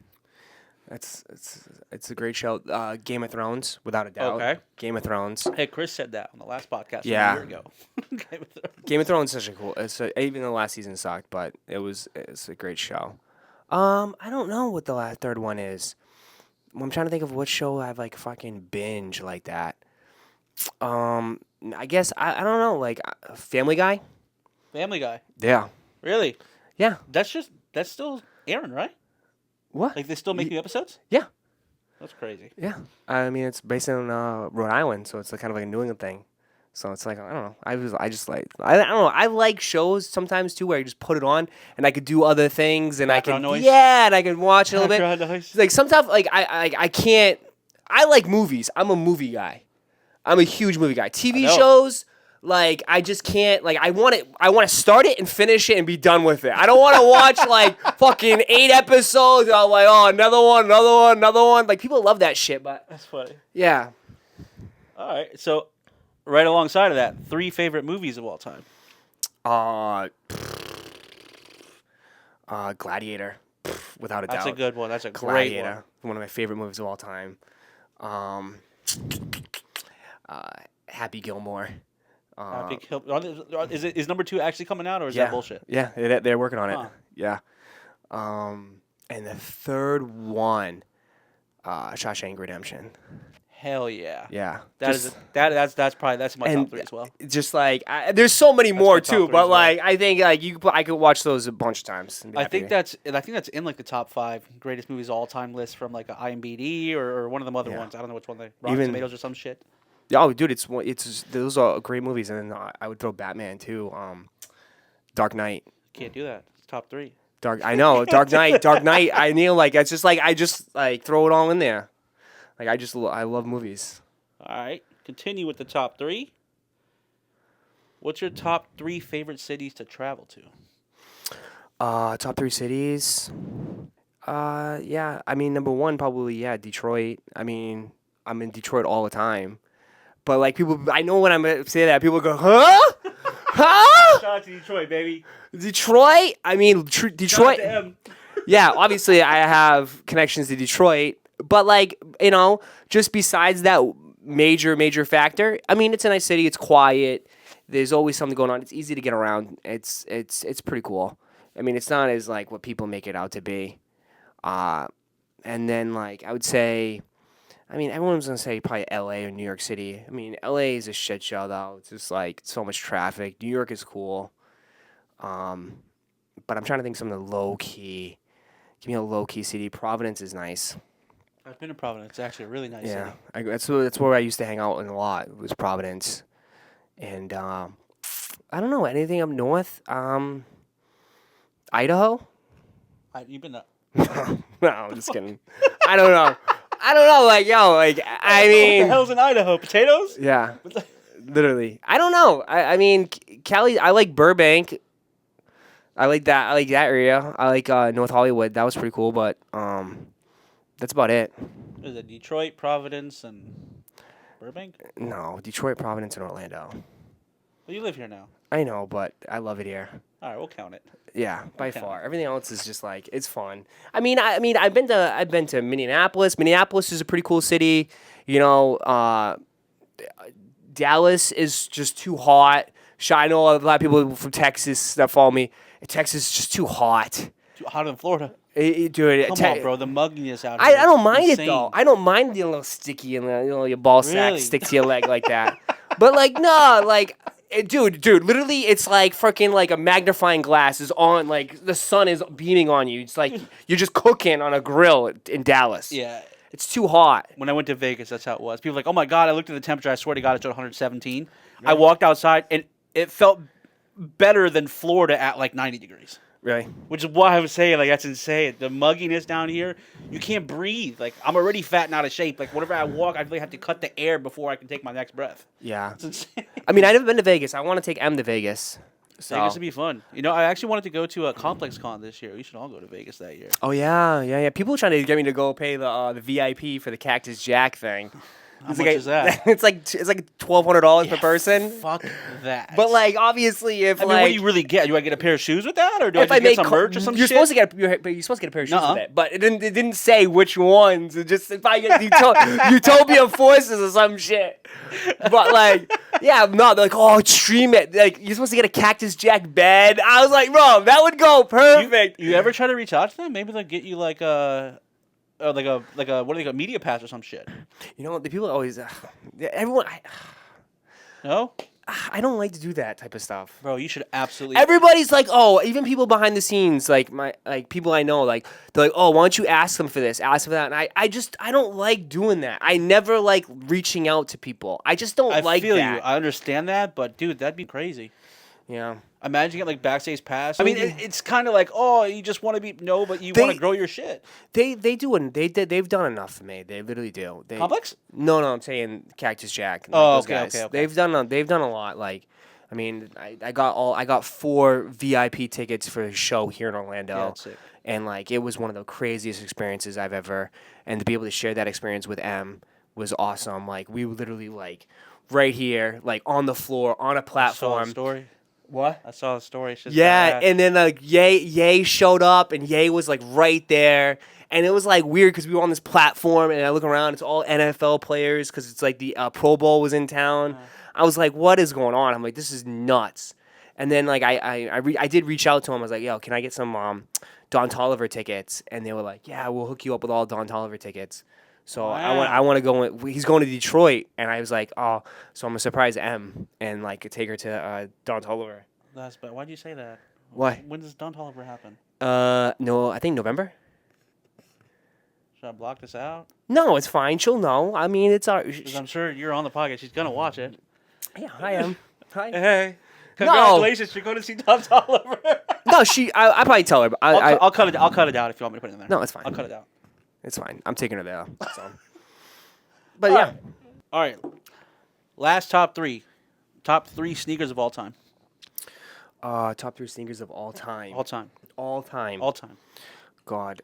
It's a great show. Game of Thrones, without a doubt. Okay. Game of Thrones. Hey, Chris said that on the last podcast a year ago. Game of Thrones is such a cool. Even the last season sucked, but it's a great show. I don't know what the third one is. I'm trying to think of what show I've like fucking binge like that. I guess I don't know, like Family Guy. Family Guy. Yeah. Really? Yeah. That's still airing, right? What? Like they still make new episodes? Yeah. That's crazy. Yeah. I mean, it's based in Rhode Island, so it's kind of like a New England thing. So it's like I don't know. I don't know. I like shows sometimes too where I just put it on and I could do other things and Background noise? and I can watch it a little bit. Background noise. Like sometimes like I can't. I like movies. I'm a movie guy. I'm a huge movie guy. TV shows Like, I just can't, like, I want to start it and finish it and be done with it. I don't want to watch, like, fucking 8 episodes. I'm like, oh, another one. Like, people love that shit, but. That's funny. Yeah. All right. So, right alongside of that, 3 favorite movies of all time. Gladiator. Without a doubt. That's a good one. That's a Gladiator. great one. One of my favorite movies of all time. Happy Gilmore. Is number 2 actually coming out, or is that bullshit? Yeah, they're working on it. Huh. Yeah. And the third one, Shawshank Redemption. Hell yeah. Yeah. That's my top 3 as well. Just like there's so many more my top too, 3 but as well. like I think like I could watch those a bunch of times. And be I happy. think that's in like the top 5 greatest movies of all time list from like a IMDb or one of them other ones. I don't know which one Rotten Tomatoes or some shit. Oh, dude, it's those are great movies, and then I would throw Batman too. Dark Knight. Can't do that. It's top 3. I know Dark Knight. I like it's just like I just like throw it all in there. Like I love movies. All right, continue with the top 3. What's your top 3 favorite cities to travel to? Top 3 cities. Yeah. I mean, number 1 probably Detroit. I mean, I'm in Detroit all the time, but like people, I know when I'm gonna say that, people go, huh? Huh? Shout out to Detroit, baby. Detroit? I mean, Detroit. Shout out to M. Yeah, obviously I have connections to Detroit, but like, you know, just besides that major factor, I mean, it's a nice city, it's quiet, there's always something going on, it's easy to get around, it's pretty cool. I mean, it's not as like what people make it out to be. And then like I would say, I mean, everyone's gonna say probably LA or New York City. I mean, LA is a shit show though. It's just like so much traffic. New York is cool. But I'm trying to think of something low key. Give me a low key city. Providence is nice. I've been to Providence. It's actually a really nice city. That's where I used to hang out in a lot. Was Providence, and I don't know anything up north. Idaho. You've been to. No, I'm just kidding. I don't know. Like I mean. What the hell's in Idaho? Potatoes? Yeah. Literally. I don't know. I mean, Cali. I like Burbank. I like that area. I like North Hollywood. That was pretty cool, but that's about it. Is it Detroit, Providence, and Burbank? No, Detroit, Providence, and Orlando. Well, you live here now. I know, but I love it here. All right, we'll count it. Yeah, by Okay. far. Everything else is just like it's fun. I mean, I've been to Minneapolis. Minneapolis is a pretty cool city. You know, Dallas is just too hot. I know a lot of people from Texas that follow me. Texas is just too hot. Too hot in Florida. Dude, Come on, bro. The mugginess out I here. don't is mind insane. it though. I don't mind the little sticky and your ball sack Really? stick to your leg like that. But like no, like dude, literally it's like freaking like a magnifying glass is on, like the sun is beaming on you. It's like you're just cooking on a grill in Dallas. Yeah. It's too hot. When I went to Vegas, that's how it was. People were like, oh my God, I looked at the temperature. I swear to God, it's at 117. I walked outside and it felt better than Florida at like 90 degrees. Really? Which is why I was saying, like, that's insane. The mugginess down here, you can't breathe. Like, I'm already fat and out of shape. Like, whenever I walk, I really have to cut the air before I can take my next breath. Yeah. It's insane. I mean, I've never been to Vegas. I want to take M to Vegas. So. Vegas would be fun. You know, I actually wanted to go to a Complex Con this year. We should all go to Vegas that year. Oh yeah. People are trying to get me to go pay the VIP for the Cactus Jack thing. How much is that? It's like $1,200 per person. Fuck that. But like, obviously, if I mean, like, what do you really get? Do I get a pair of shoes with that, or do I if just get some co- merch or some you're shit? supposed to get you're supposed to get a pair of shoes Nuh-uh. with it, but it didn't say which ones. It just if I get Utopia Forces or some shit. But like, yeah, no, they're like, oh, stream it. Like, you're supposed to get a Cactus Jack bed. I was like, bro, that would go perfect. You ever try to reach out to them? Maybe they'll get you like a what do they got, media pass or some shit. You know, the people always everyone. No, I don't like to do that type of stuff. bro, you should absolutely. Everybody's like, oh, even people behind the scenes, like people I know, like they're like, oh, why don't you ask them for this, ask them for that, and I don't like doing that. I never like reaching out to people. I just don't I like feel that. you. I understand that, but dude, that'd be crazy. Yeah. Imagine getting like backstage pass. I mean, it's kind of like, oh, you just want to be but you want to grow your shit. They've done enough for me. They literally do. Complex? No, I'm saying Cactus Jack. Oh, those okay, guys. okay. They've done a lot. Like, I mean, I got 4 VIP tickets for a show here in Orlando. Yeah, that's sick. And like it was one of the craziest experiences I've ever, and to be able to share that experience with M was awesome. Like we were literally like right here, like on the floor, on a platform. I saw the story. What? I saw the story. It's just Yeah, badass. and then like Ye showed up, and Ye was like right there, and it was like weird because we were on this platform, and I look around, it's all NFL players because it's like the Pro Bowl was in town. I was like, what is going on? I'm like, this is nuts. And then like I did reach out to him. I was like, yo, can I get some Don Toliver tickets? And they were like, yeah, we'll hook you up with all Don Toliver tickets. So I want to go. He's going to Detroit, and I was like, oh, so I'm gonna surprise M and like take her to Don Toliver. That's bad. Why'd you say that? Why? When does Don Toliver happen? No, I think November. Should I block this out? No, it's fine. She'll know. I mean, it's our. Because I'm sure you're on the podcast. She's gonna watch it. Yeah, I am. Hi. Hey, congratulations! You're going to see Don Toliver. No, I probably tell her. But I'll cut it. I'll cut it out if you want me to put it in there. No, it's fine. I'll cut it out. It's fine. I'm taking her there. So. But yeah. All right. Last top 3. Top 3 sneakers of all time. Top 3 sneakers of all time. All time. All time. All time. God.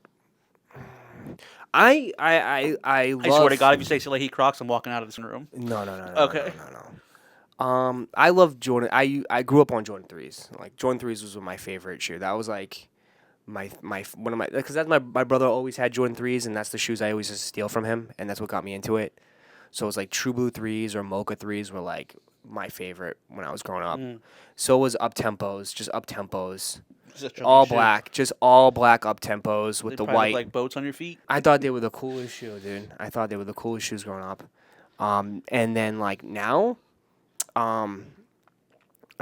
I love. I swear to God, if you say Salehi Crocs, I'm walking out of this room. No. Okay. No. I love Jordan. I grew up on Jordan 3s. Like Jordan 3s was my favorite shoe. That was like my one of my, because that's my brother always had Jordan 3s, and that's the shoes I always used to steal from him, and that's what got me into it. So it was like True Blue 3s or Mocha 3s were like my favorite when I was growing up. So was Up Tempos, just Up Tempos. All black, just all black Up Tempos with the white. Look like boats on your feet. I thought they were the coolest shoe, dude. I thought they were the coolest shoes growing up. And then like now, I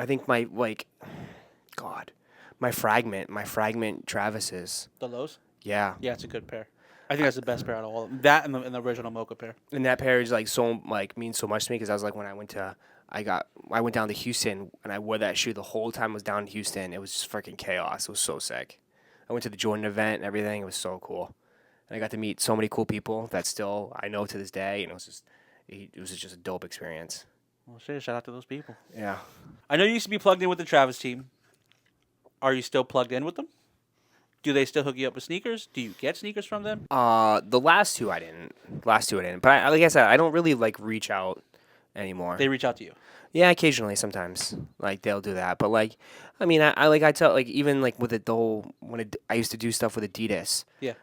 think my fragment Travis's. The lows. Yeah. Yeah, it's a good pair. I think that's the best pair out of all of them. That and the original Mocha pair. And that pair is like so like means so much to me because I was like when I went down to Houston and I wore that shoe the whole time I was down in Houston. It was just freaking chaos. It was so sick. I went to the Jordan event and everything. It was so cool. And I got to meet so many cool people that still I know to this day. And it was just a dope experience. Well, shit, shout out to those people. Yeah. I know you used to be plugged in with the Travis team. Are you still plugged in with them? Do they still hook you up with sneakers? Do you get sneakers from them? The last two I didn't. But like I said, I don't really like reach out anymore. They reach out to you. Yeah, occasionally, sometimes, like they'll do that. But like, I mean, I tell like even like with the whole I used to do stuff with Adidas. Yeah.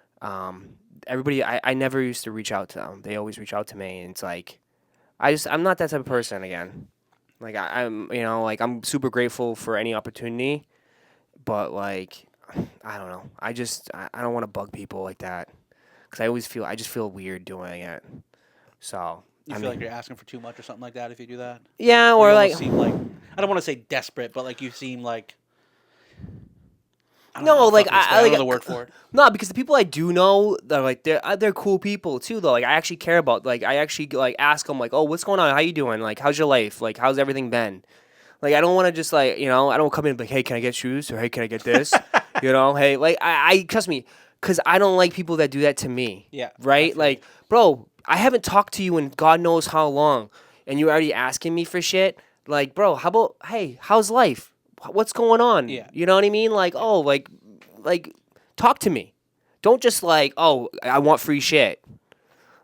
Everybody, I never used to reach out to them. They always reach out to me, and it's like, I'm not that type of person again. Like I'm I'm super grateful for any opportunity, but like, I don't know. I don't want to bug people like that because I just feel weird doing it. So. You feel like you're asking for too much or something like that if you do that? Yeah, or you like seem like I don't want to say desperate, but like you seem like I don't know the word for it. No, because the people I do know, they're cool people too. Though, like I actually care about. Like I actually like ask them like, oh, what's going on? How you doing? Like, how's your life? Like, how's everything been? Like, I don't want to just like I don't come in and be like, hey, can I get shoes? Or hey, can I get this? Hey, like I trust me, because I don't like people that do that to me. Yeah. Right? Like, bro, I haven't talked to you in God knows how long, and you're already asking me for shit. Like, bro, how about, hey, how's life? What's going on? Yeah. You know what I mean? Like, oh, like, talk to me. Don't just like, oh, I want free shit.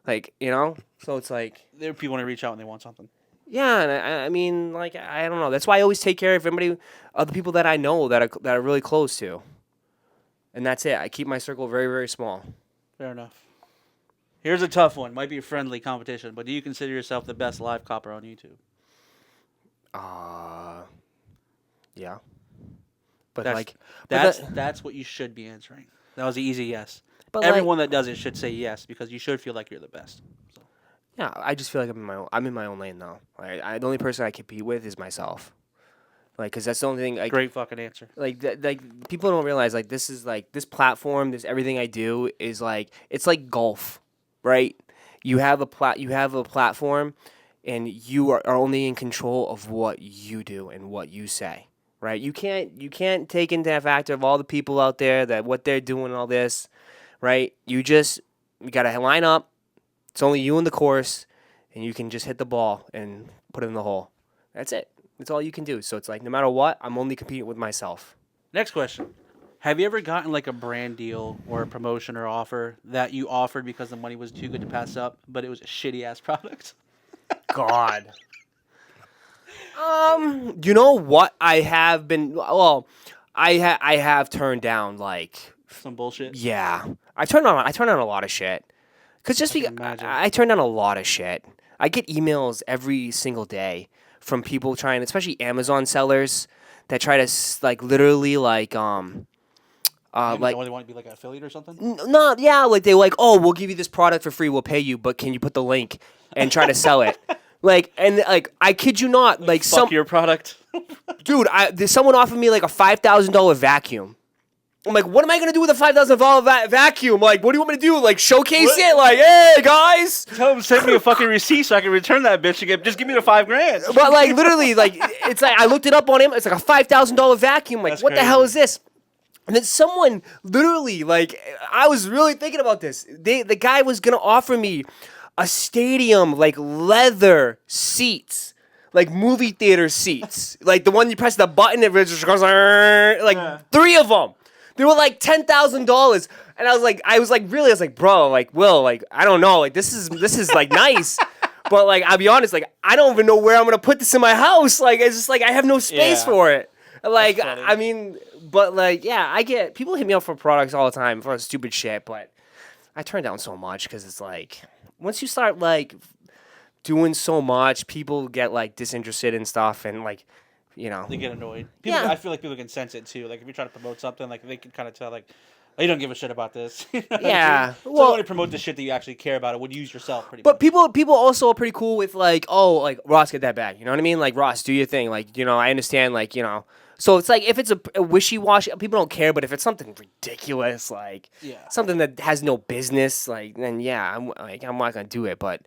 Like, So it's like. There are people want to reach out and they want something. Yeah, and I mean, like, I don't know. That's why I always take care of everybody, other people that I know that are really close to. And that's it. I keep my circle very, very small. Fair enough. Here's a tough one. Might be a friendly competition, but do you consider yourself the best live copper on YouTube? Yeah. But that's what you should be answering. That was an easy yes. But everyone that does it should say yes because you should feel like you're the best. So. Yeah, I just feel like I'm in my own lane though. The only person I compete with is myself. Like, cause that's the only thing. Like, great fucking answer. Like people don't realize like this is like this platform, this everything I do is like it's like golf. Right, you have a platform, and you are only in control of what you do and what you say. right? You can't take into factor of all the people out there that what they're doing and all this, right? You gotta line up. It's only you and the course, and you can just hit the ball and put it in the hole. That's it. That's all you can do. So it's like no matter what, I'm only competing with myself. Next question. Have you ever gotten like a brand deal or a promotion or offer that you offered because the money was too good to pass up, but it was a shitty ass product? God. You know what? I have been. Well, I have turned down like some bullshit. Yeah, I turn on a lot of shit. Cause just because I turn down a lot of shit. I get emails every single day from people trying, especially Amazon sellers, that try to like literally like like they want to be like an affiliate or something. No, yeah, like they're like, oh, we'll give you this product for free, we'll pay you, but can you put the link and try to sell it? Like, and like, I kid you not, like fuck your product. Dude, someone offered me like a $5,000 vacuum. I'm like, what am I gonna do with a $5,000 vacuum? Like, what do you want me to do? Like, showcase it? Like, hey guys, tell them send me a fucking receipt so I can return that bitch again. Just give me the $5,000. But like, literally, like, it's like I looked it up on him. It's like a $5,000 vacuum. Like, That's what crazy. the hell is this? And then someone literally, like, I was really thinking about this. The guy was gonna offer me a stadium, like leather seats, like movie theater seats, like the one you press the button it just goes like 3 of them. They were like $10,000, and I was like, bro, like Will, like I don't know, like this is like nice, but like I'll be honest, like I don't even know where I'm gonna put this in my house. Like it's just like I have no space for it. Like I mean, but like yeah, I get people hit me up for products all the time for stupid shit, but I turn down so much because it's like once you start like doing so much, people get like disinterested and stuff, and like. You know, they get annoyed. I feel like people can sense it too. Like if you try to promote something, like they can kind of tell, like, oh, you don't give a shit about this. Yeah. So you want to promote the shit that you actually care about. It would use yourself pretty much. But people also are pretty cool with like, oh, like Ross, get that bag. You know what I mean? Like Ross, do your thing. Like I understand. Like so it's like if it's a wishy-washy, people don't care. But if it's something ridiculous, like something that has no business, like then I'm not gonna do it. But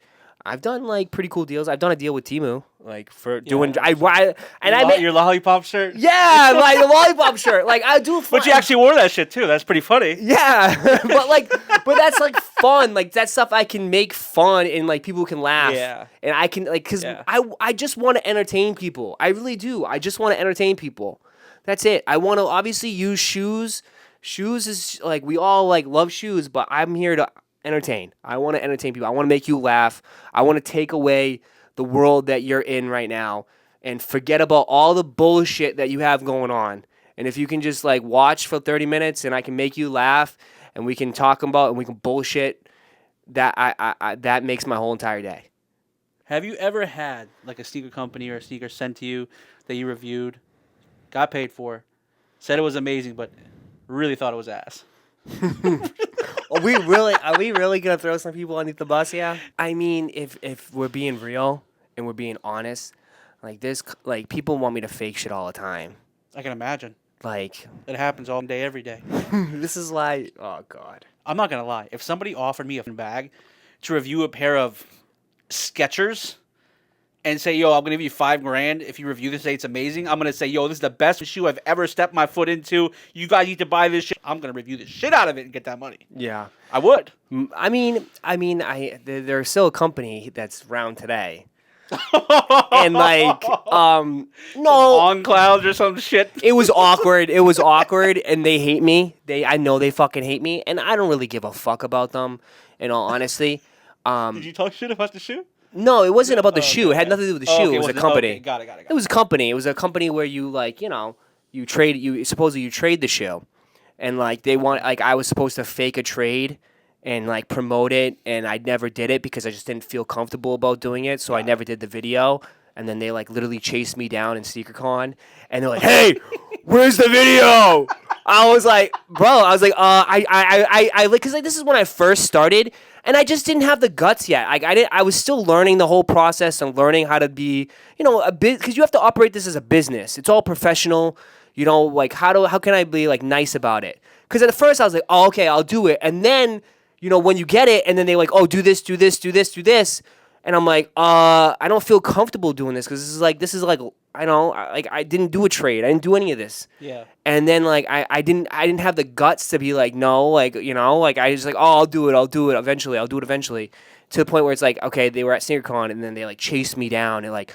I've done like pretty cool deals. I've done a deal with Temu, like for doing your lollipop shirt. Yeah, like the lollipop shirt. Like I do. But you actually wore that shit too. That's pretty funny. Yeah, but that's like fun. Like that stuff I can make fun and like people can laugh. Yeah, and I can like because I just want to entertain people. I really do. I just want to entertain people. That's it. I want to obviously use shoes. Shoes is like we all like love shoes, but I'm here to entertain. I want to entertain people. I want to make you laugh. I want to take away the world that you're in right now and forget about all the bullshit that you have going on. And if you can just like watch for 30 minutes and I can make you laugh and we can talk about and we can bullshit, that that makes my whole entire day. Have you ever had like a sneaker company or a sneaker sent to you that you reviewed, got paid for, said it was amazing, but really thought it was ass? Are we really gonna throw some people underneath the bus? Yeah. I mean, if we're being real and we're being honest, like this, like people want me to fake shit all the time. I can imagine. Like it happens all day, every day. This is like, oh god. I'm not gonna lie. If somebody offered me a bag to review a pair of Skechers and say, yo, I'm gonna give you $5,000 if you review this, say it's amazing, I'm gonna say, yo, this is the best shoe I've ever stepped my foot into. You guys need to buy this shit. I'm gonna review the shit out of it and get that money. Yeah, I would. I mean, there's still a company that's around today, and like, no, on clouds or some shit. It was awkward. It was awkward, and they hate me. I know they fucking hate me, and I don't really give a fuck about them. In all honesty, did you talk shit about the shoe? No, it wasn't about the shoe. It had nothing to do with the shoe. It was a company. Okay, got it. It was a company. It was a company where you like, you trade. You supposedly you trade the shoe, and like they want like I was supposed to fake a trade and like promote it, and I never did it because I just didn't feel comfortable about doing it. So I never did the video. And then they like literally chased me down in SneakerCon, and they're like, "Hey, where's the video?" I was like, "Bro," I because like this is when I first started. And I just didn't have the guts yet. I was still learning the whole process and learning how to be, a bit, because you have to operate this as a business. It's all professional. Like how can I be like nice about it? Because at first I was like, oh, okay, I'll do it. And then, when you get it, and then they like, oh, do this, and I'm like, I don't feel comfortable doing this because this is like I didn't do a trade. I didn't do any of this. Yeah. And then like I didn't have the guts to be like, no, like, like I was like, oh, I'll do it eventually. To the point where it's like, okay, they were at SneakerCon and then they like chased me down and like,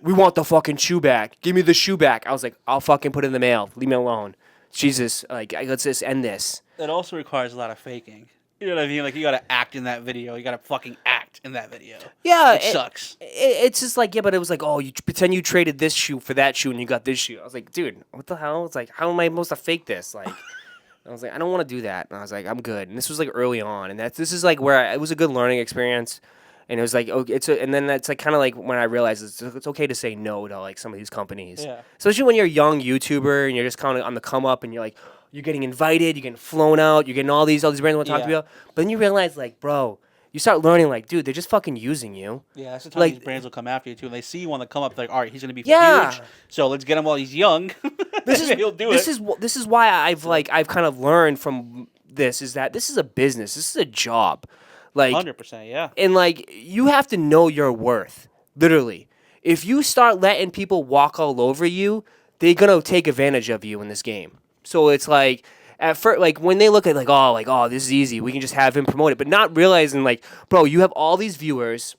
we want the fucking shoe back. Give me the shoe back. I was like, I'll fucking put it in the mail. Leave me alone. Jesus, like, let's just end this. It also requires a lot of faking. You know what I mean? Like, you gotta act in that video. You gotta fucking act in that video. Yeah. It sucks. It's just like, yeah, but it was like, oh, you pretend you traded this shoe for that shoe and you got this shoe. I was like, dude, what the hell? It's like, how am I supposed to fake this? Like, I was like, I don't want to do that. And I was like, I'm good. And this was like early on. And this is like where it was a good learning experience. And it was like, okay, and then that's like kind of like when I realized it's okay to say no to like some of these companies. Yeah. Especially when you're a young YouTuber and you're just kind of on the come up and you're like, you're getting invited, you're getting flown out, you're getting all these brands want to talk to you. But then you realize like, bro, you start learning like, dude, they're just fucking using you. Yeah, that's the time like, these brands will come after you too. And they see you on the come up, they're like, all right, he's gonna be Yeah. huge. So let's get him while he's young. He'll do it. This is why I've kind of learned from this is that this is a business. This is a job. Like 100%, yeah. And like you have to know your worth. Literally. If you start letting people walk all over you, they're gonna take advantage of you in this game. So it's like at first, like when they look at oh, this is easy, we can just have him promote it, but not realizing like, bro, you have all these viewers.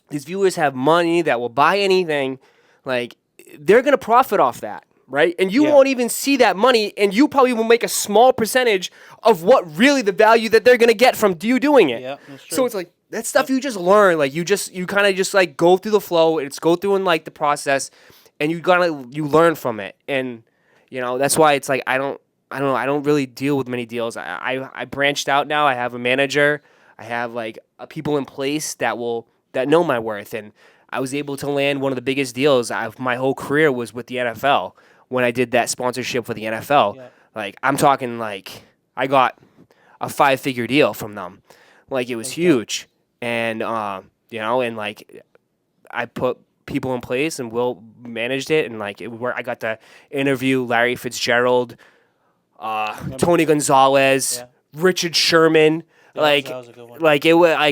These viewers have money that will buy anything. Like they're gonna profit off that, right? And you won't even see that money, and you probably will make a small percentage of what really the value that they're gonna get from you doing it. Yeah, that's true. So it's like that stuff you just learn. Like you kind of just like go through the flow. It's go through in like the process, and you learn from it. And that's why it's like I don't really deal with many deals. I branched out now. I have a manager. I have like people in place that know my worth, and I was able to land one of the biggest deals of my whole career was with the NFL when I did that sponsorship for the NFL. Yeah. Like I'm talking like I got a 5-figure deal from them. Like it was huge, and and like I put people in place and Will managed it, and like where I got to interview Larry Fitzgerald, Tony Gonzalez, Richard Sherman. That was a good one.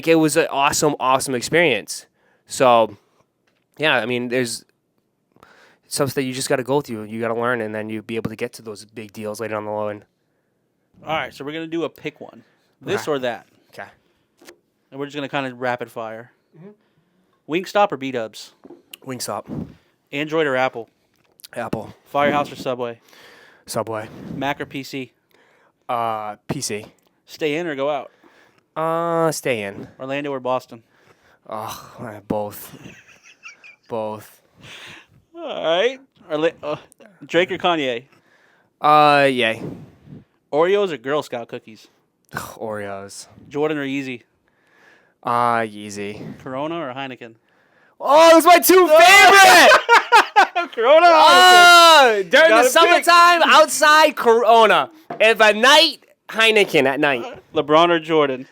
It was an awesome experience. So yeah, I mean there's stuff that you just got to go through. You got to learn, and then you be able to get to those big deals later on the low end. All right, so we're gonna do a pick one, this or that. Okay. And we're just gonna kind of rapid fire. Mm-hmm. Wingstop or B-Dubs? Wingstop. Android or Apple? Apple. Firehouse or Subway? Subway. Mac or PC? PC. Stay in or go out? Stay in. Orlando or Boston? Oh, both. Both. All right. Drake or Kanye? Yay. Oreos or Girl Scout cookies? Oreos. Jordan or Yeezy? Yeezy. Corona or Heineken? Oh, those are my two favorite! Corona or Heineken? During the summertime, outside, Corona. If at night, Heineken at night. LeBron or Jordan?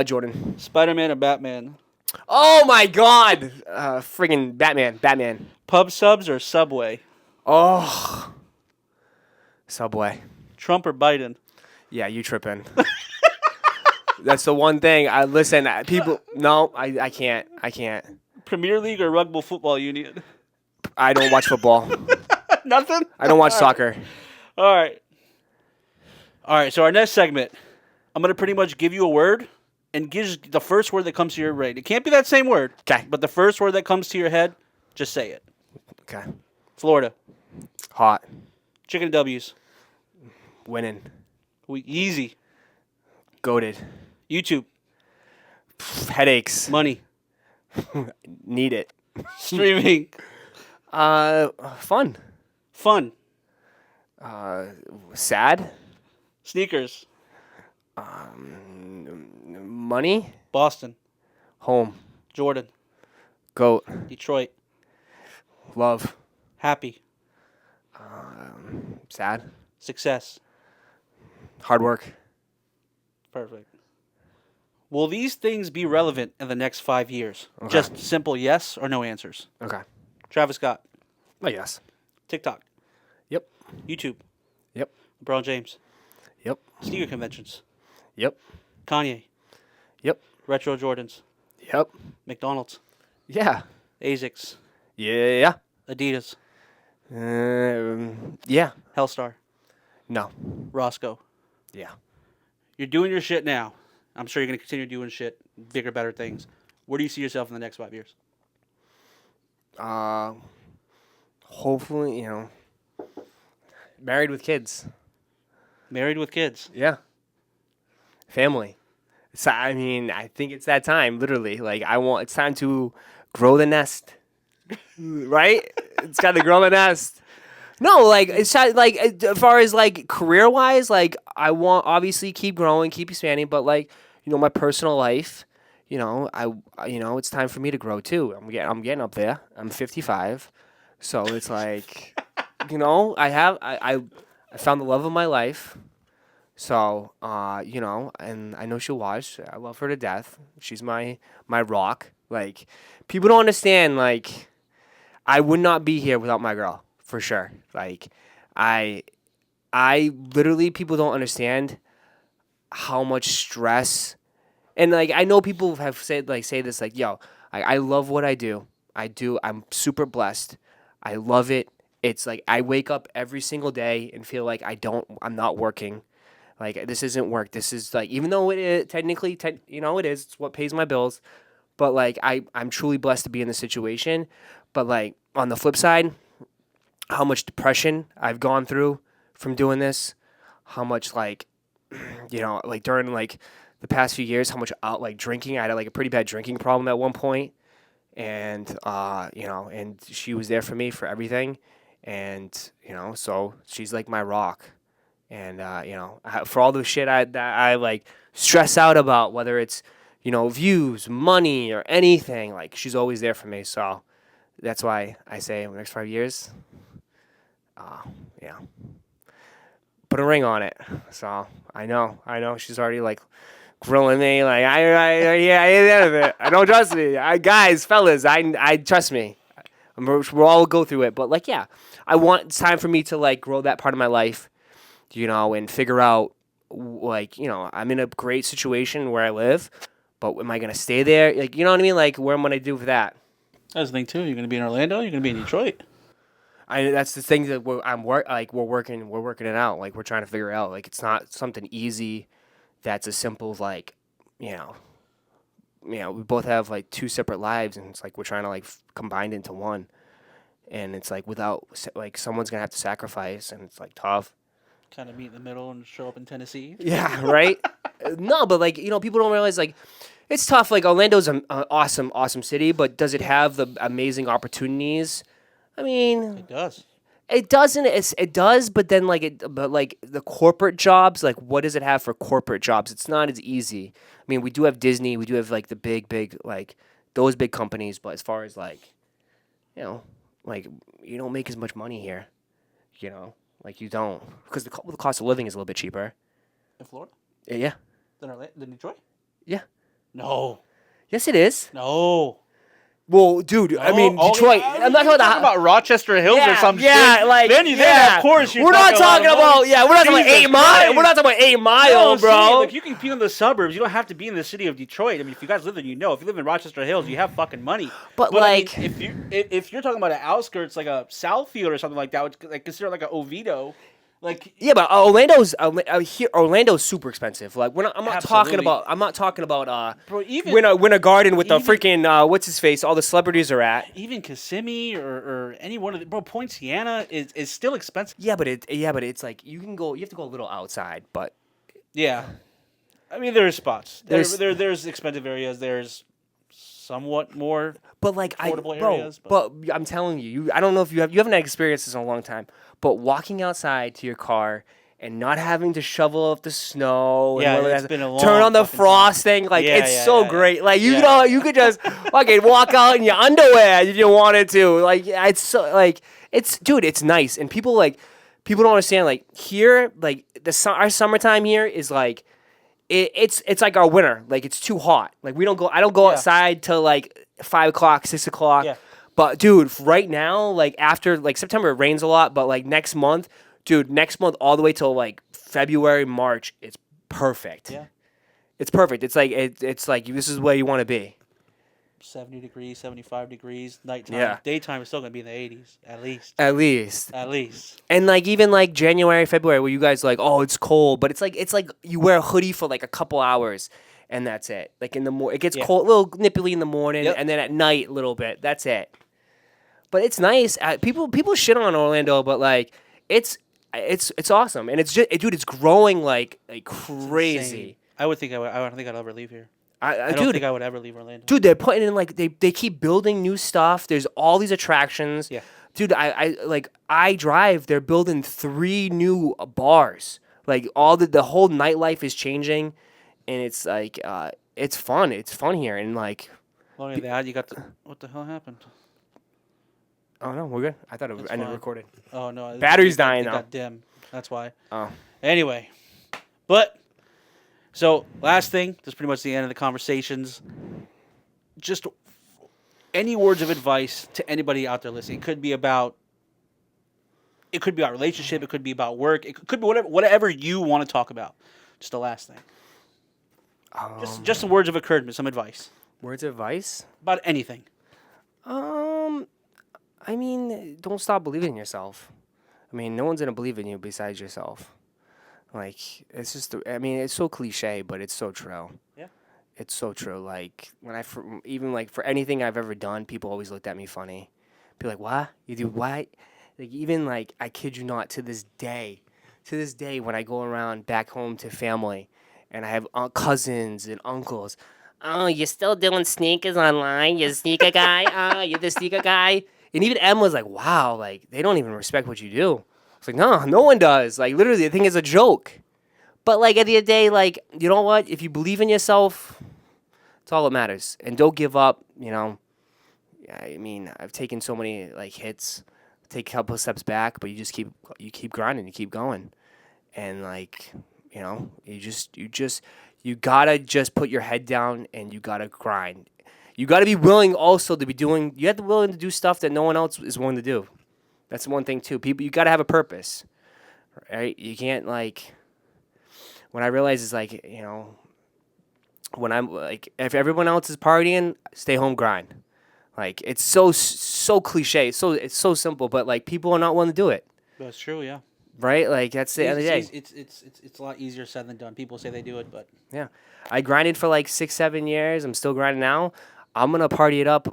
Jordan. Spider-Man or Batman? Oh my God! Friggin' Batman. Pub subs or Subway? Oh. Subway. Trump or Biden? Yeah, you tripping. That's the one thing. Listen, people. No, I can't. Premier League or Rugby Football Union? I don't watch football. Nothing? I don't watch soccer. All right. So our next segment, I'm going to pretty much give you a word and give the first word that comes to your brain. It can't be that same word. Okay. But the first word that comes to your head, just say it. Okay. Florida. Hot. Chicken W's. Winning. Easy. Goated. YouTube. Headaches. Money. Need it. Streaming. Fun. Sad. Sneakers. Money. Boston. Home. Jordan. Goat. Detroit. Love. Happy. Sad. Success. Hard work. Perfect. Will these things be relevant in the next 5 years? Okay. Just simple yes or no answers. Okay. Travis Scott. Oh, yes. TikTok. Yep. YouTube. Yep. LeBron James. Yep. Sneaker conventions. Yep. Kanye. Yep. Retro Jordans. Yep. McDonald's. Yeah. ASICs. Yeah. Adidas. Yeah. Hellstar. No. Roszko. Yeah. You're doing your shit now. I'm sure you're going to continue doing shit, bigger, better things. Where do you see yourself in the next 5 years? Hopefully, married with kids. Married with kids. Yeah. Family. So, I mean, I think it's that time, literally. Like, it's time to grow the nest. Right? It's got to grow the nest. No, like, it's not, like, as far as, like, career-wise, like, I want, obviously, keep growing, keep expanding, but, like, my personal life, it's time for me to grow, too. I'm getting up there. I'm 55. So, it's like, I found the love of my life. So, and I know she'll watch. I love her to death. She's my rock. Like, people don't understand, like, I would not be here without my girl, for sure. Like, I literally, people don't understand how much stress, and, like, I know people have said, like, say this, like, yo, I love what I do. I'm super blessed. I love it. It's like, I wake up every single day and feel like I'm not working. Like, this isn't work. This is, like, even though it is technically, it is. It's what pays my bills. But, like, I'm truly blessed to be in this situation. But, like, on the flip side, how much depression I've gone through from doing this. How much, like, like, during, like, the past few years, how much, drinking. I had, like, a pretty bad drinking problem at one point. And, and she was there for me for everything. And, so she's, like, my rock. And, for all the shit that I like stress out about, whether it's, views, money, or anything, like, she's always there for me. So that's why I say in the next 5 years, yeah, put a ring on it. So I know she's already, like, grilling me. Like, I end of it. I don't trust me. Guys, fellas, I trust me. We'll all go through it. But, like, yeah, it's time for me to, like, grow that part of my life. And figure out, like, I'm in a great situation where I live, but am I going to stay there? Like, you know what I mean? Like, what am I going to do with that? That's the thing, too. You're going to be in Orlando. You're going to be in Detroit. That's the thing that we're working it out. Like, we're trying to figure it out. Like, it's not something easy that's as simple as, like, we both have, like, two separate lives, and it's like we're trying to, like, combine into one. And it's like, without, like, someone's going to have to sacrifice, and it's, like, tough. Kind of meet in the middle and show up in Tennessee. Yeah, right? No, but, like, people don't realize, like, it's tough. Like, Orlando's an awesome, awesome city, but does it have the amazing opportunities? I mean... It does. It doesn't. It does, but then, like, the corporate jobs, like, what does it have for corporate jobs? It's not as easy. I mean, we do have Disney. We do have, like, the big, like, those big companies, but as far as, like, like, you don't make as much money here, Like, you don't. Because the cost of living is a little bit cheaper. In Florida? Yeah. Than Detroit? Yeah. No. Yes, it is. No. Well, dude, I mean, Detroit. I'm not talking about Rochester Hills or some shit. Yeah, like, then, of course, we're not talking about, we're not talking about 8 Mile. We're not talking about 8 Mile, bro. Like, you can be in the suburbs. You don't have to be in the city of Detroit. I mean, if you guys live there, If you live in Rochester Hills, you have fucking money. But like, I mean, if you're talking about an outskirts, like a Southfield or something like that, which, like, consider like an Oviedo. Like, yeah, but Orlando's super expensive. Like, I'm not talking about bro, even Winter Garden with the freaking what's his face, all the celebrities are at. Even Kissimmee or any one of the Poinciana is still expensive. Yeah, but it's like you have to go a little outside, but yeah. I mean, there's spots. There's expensive areas. There's somewhat more affordable areas. But I'm telling you, I don't know if you haven't experienced this in a long time, but walking outside to your car and not having to shovel up the snow, it's been a long turn on the frosting, like it's so great. Like you could just fucking walk out in your underwear if you wanted to. Like it's so dude, it's nice, and people don't understand. Like here, like our summertime here is like. It's like our winter. Like, it's too hot. Like, I don't go outside till, like, 5 o'clock, 6 o'clock. Yeah. But, dude, right now, like, after, like, September, it rains a lot. But, like, next month all the way till, like, February, March, it's perfect. Yeah. It's perfect. It's like, it's like this is where you want to be. 70 degrees, 75 degrees. Nighttime. Yeah. Daytime is still going to be in the 80s, at least. At least. At least. And like even like January, February, where you guys like, oh, it's cold, but it's like you wear a hoodie for like a couple hours, and that's it. Like in the it gets cold, a little nipply in the morning, and then at night a little bit. That's it. But it's nice. People shit on Orlando, but like it's awesome, and it's just dude, it's growing like crazy. I don't think I'd ever leave here. I Dude, don't think I would ever leave Orlando. Dude, they're putting in like they keep building new stuff. There's all these attractions. Yeah. Dude, I drive. They're building 3 new bars. Like all the whole nightlife is changing, and it's like it's fun. It's fun here, and like. Well, yeah, you got what the hell happened? Oh no, we're good. I thought I ended recording. Oh no, battery's dying now. Got dim. That's why. Oh. Anyway, but. So, last thing, that's pretty much the end of the conversations. Just any words of advice to anybody out there listening. It could be about relationship, it could be about work, it could be whatever you want to talk about. Just the last thing. Just some words of encouragement, some advice. Words of advice? About anything. I mean, don't stop believing in yourself. I mean, no one's going to believe in you besides yourself. Like, it's just, it's so cliche, but it's so true. Yeah. It's so true. Like, even like for anything I've ever done, people always looked at me funny. Be like, what? You do what? Like, even like, I kid you not, to this day, when I go around back home to family and I have cousins and uncles, oh, you're still doing sneakers online? You're a sneaker guy? Oh, you're the sneaker guy? And even Em was like, wow, like, they don't even respect what you do. It's like, no one does. Like, literally, the thing is a joke. But, like, at the end of the day, like, you know what? If you believe in yourself, it's all that matters. And don't give up, you know. I mean, I've taken so many, like, hits, take a couple of steps back, but you keep grinding, you keep going. And, like, you know, you gotta just put your head down and you gotta grind. You gotta be willing also to you have to be willing to do stuff that no one else is willing to do. That's one thing, too. People, you got to have a purpose, right? You can't, like, when I realize it's like, you know, when I'm, like, if everyone else is partying, stay home, grind. Like, it's so cliche. It's so simple, but, like, people are not willing to do it. That's true, yeah. Right? Like, that's the end of the day. It's a lot easier said than done. People say they do it, but. Yeah. I grinded for, like, 6-7 years. I'm still grinding now. I'm gonna party it up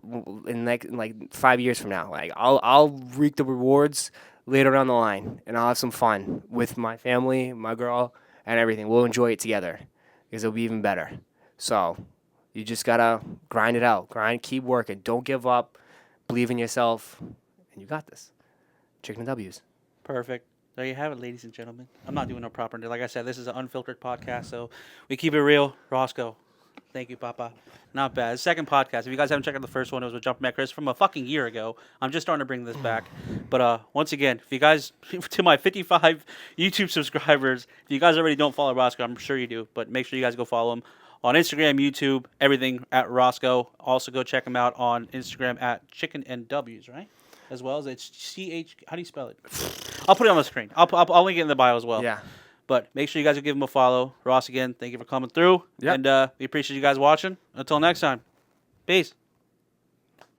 in like 5 years from now. Like I'll reap the rewards later down the line, and I'll have some fun with my family, my girl, and everything. We'll enjoy it together because it'll be even better. So you just gotta grind it out, keep working, don't give up, believe in yourself, and you got this. Chicken and W's. Perfect. There you have it, ladies and gentlemen. I'm not doing no proper. Like I said, this is an unfiltered podcast, so we keep it real. Roszko. Thank you, Papa. Not bad. The second podcast. If you guys haven't checked out the first one, it was with Jumping Back Chris from a fucking year ago. I'm just starting to bring this back. But once again, if you guys, to my 55 YouTube subscribers, if you guys already don't follow Roszko, I'm sure you do, but make sure you guys go follow him on Instagram, YouTube, everything at Roszko. Also go check him out on Instagram at Chicken and W's, right? As well as it's CH. How do you spell it? I'll put it on the screen. I'll link it in the bio as well. Yeah. But make sure you guys will give him a follow. Ross, again, thank you for coming through. Yep. And we appreciate you guys watching. Until next time. Peace.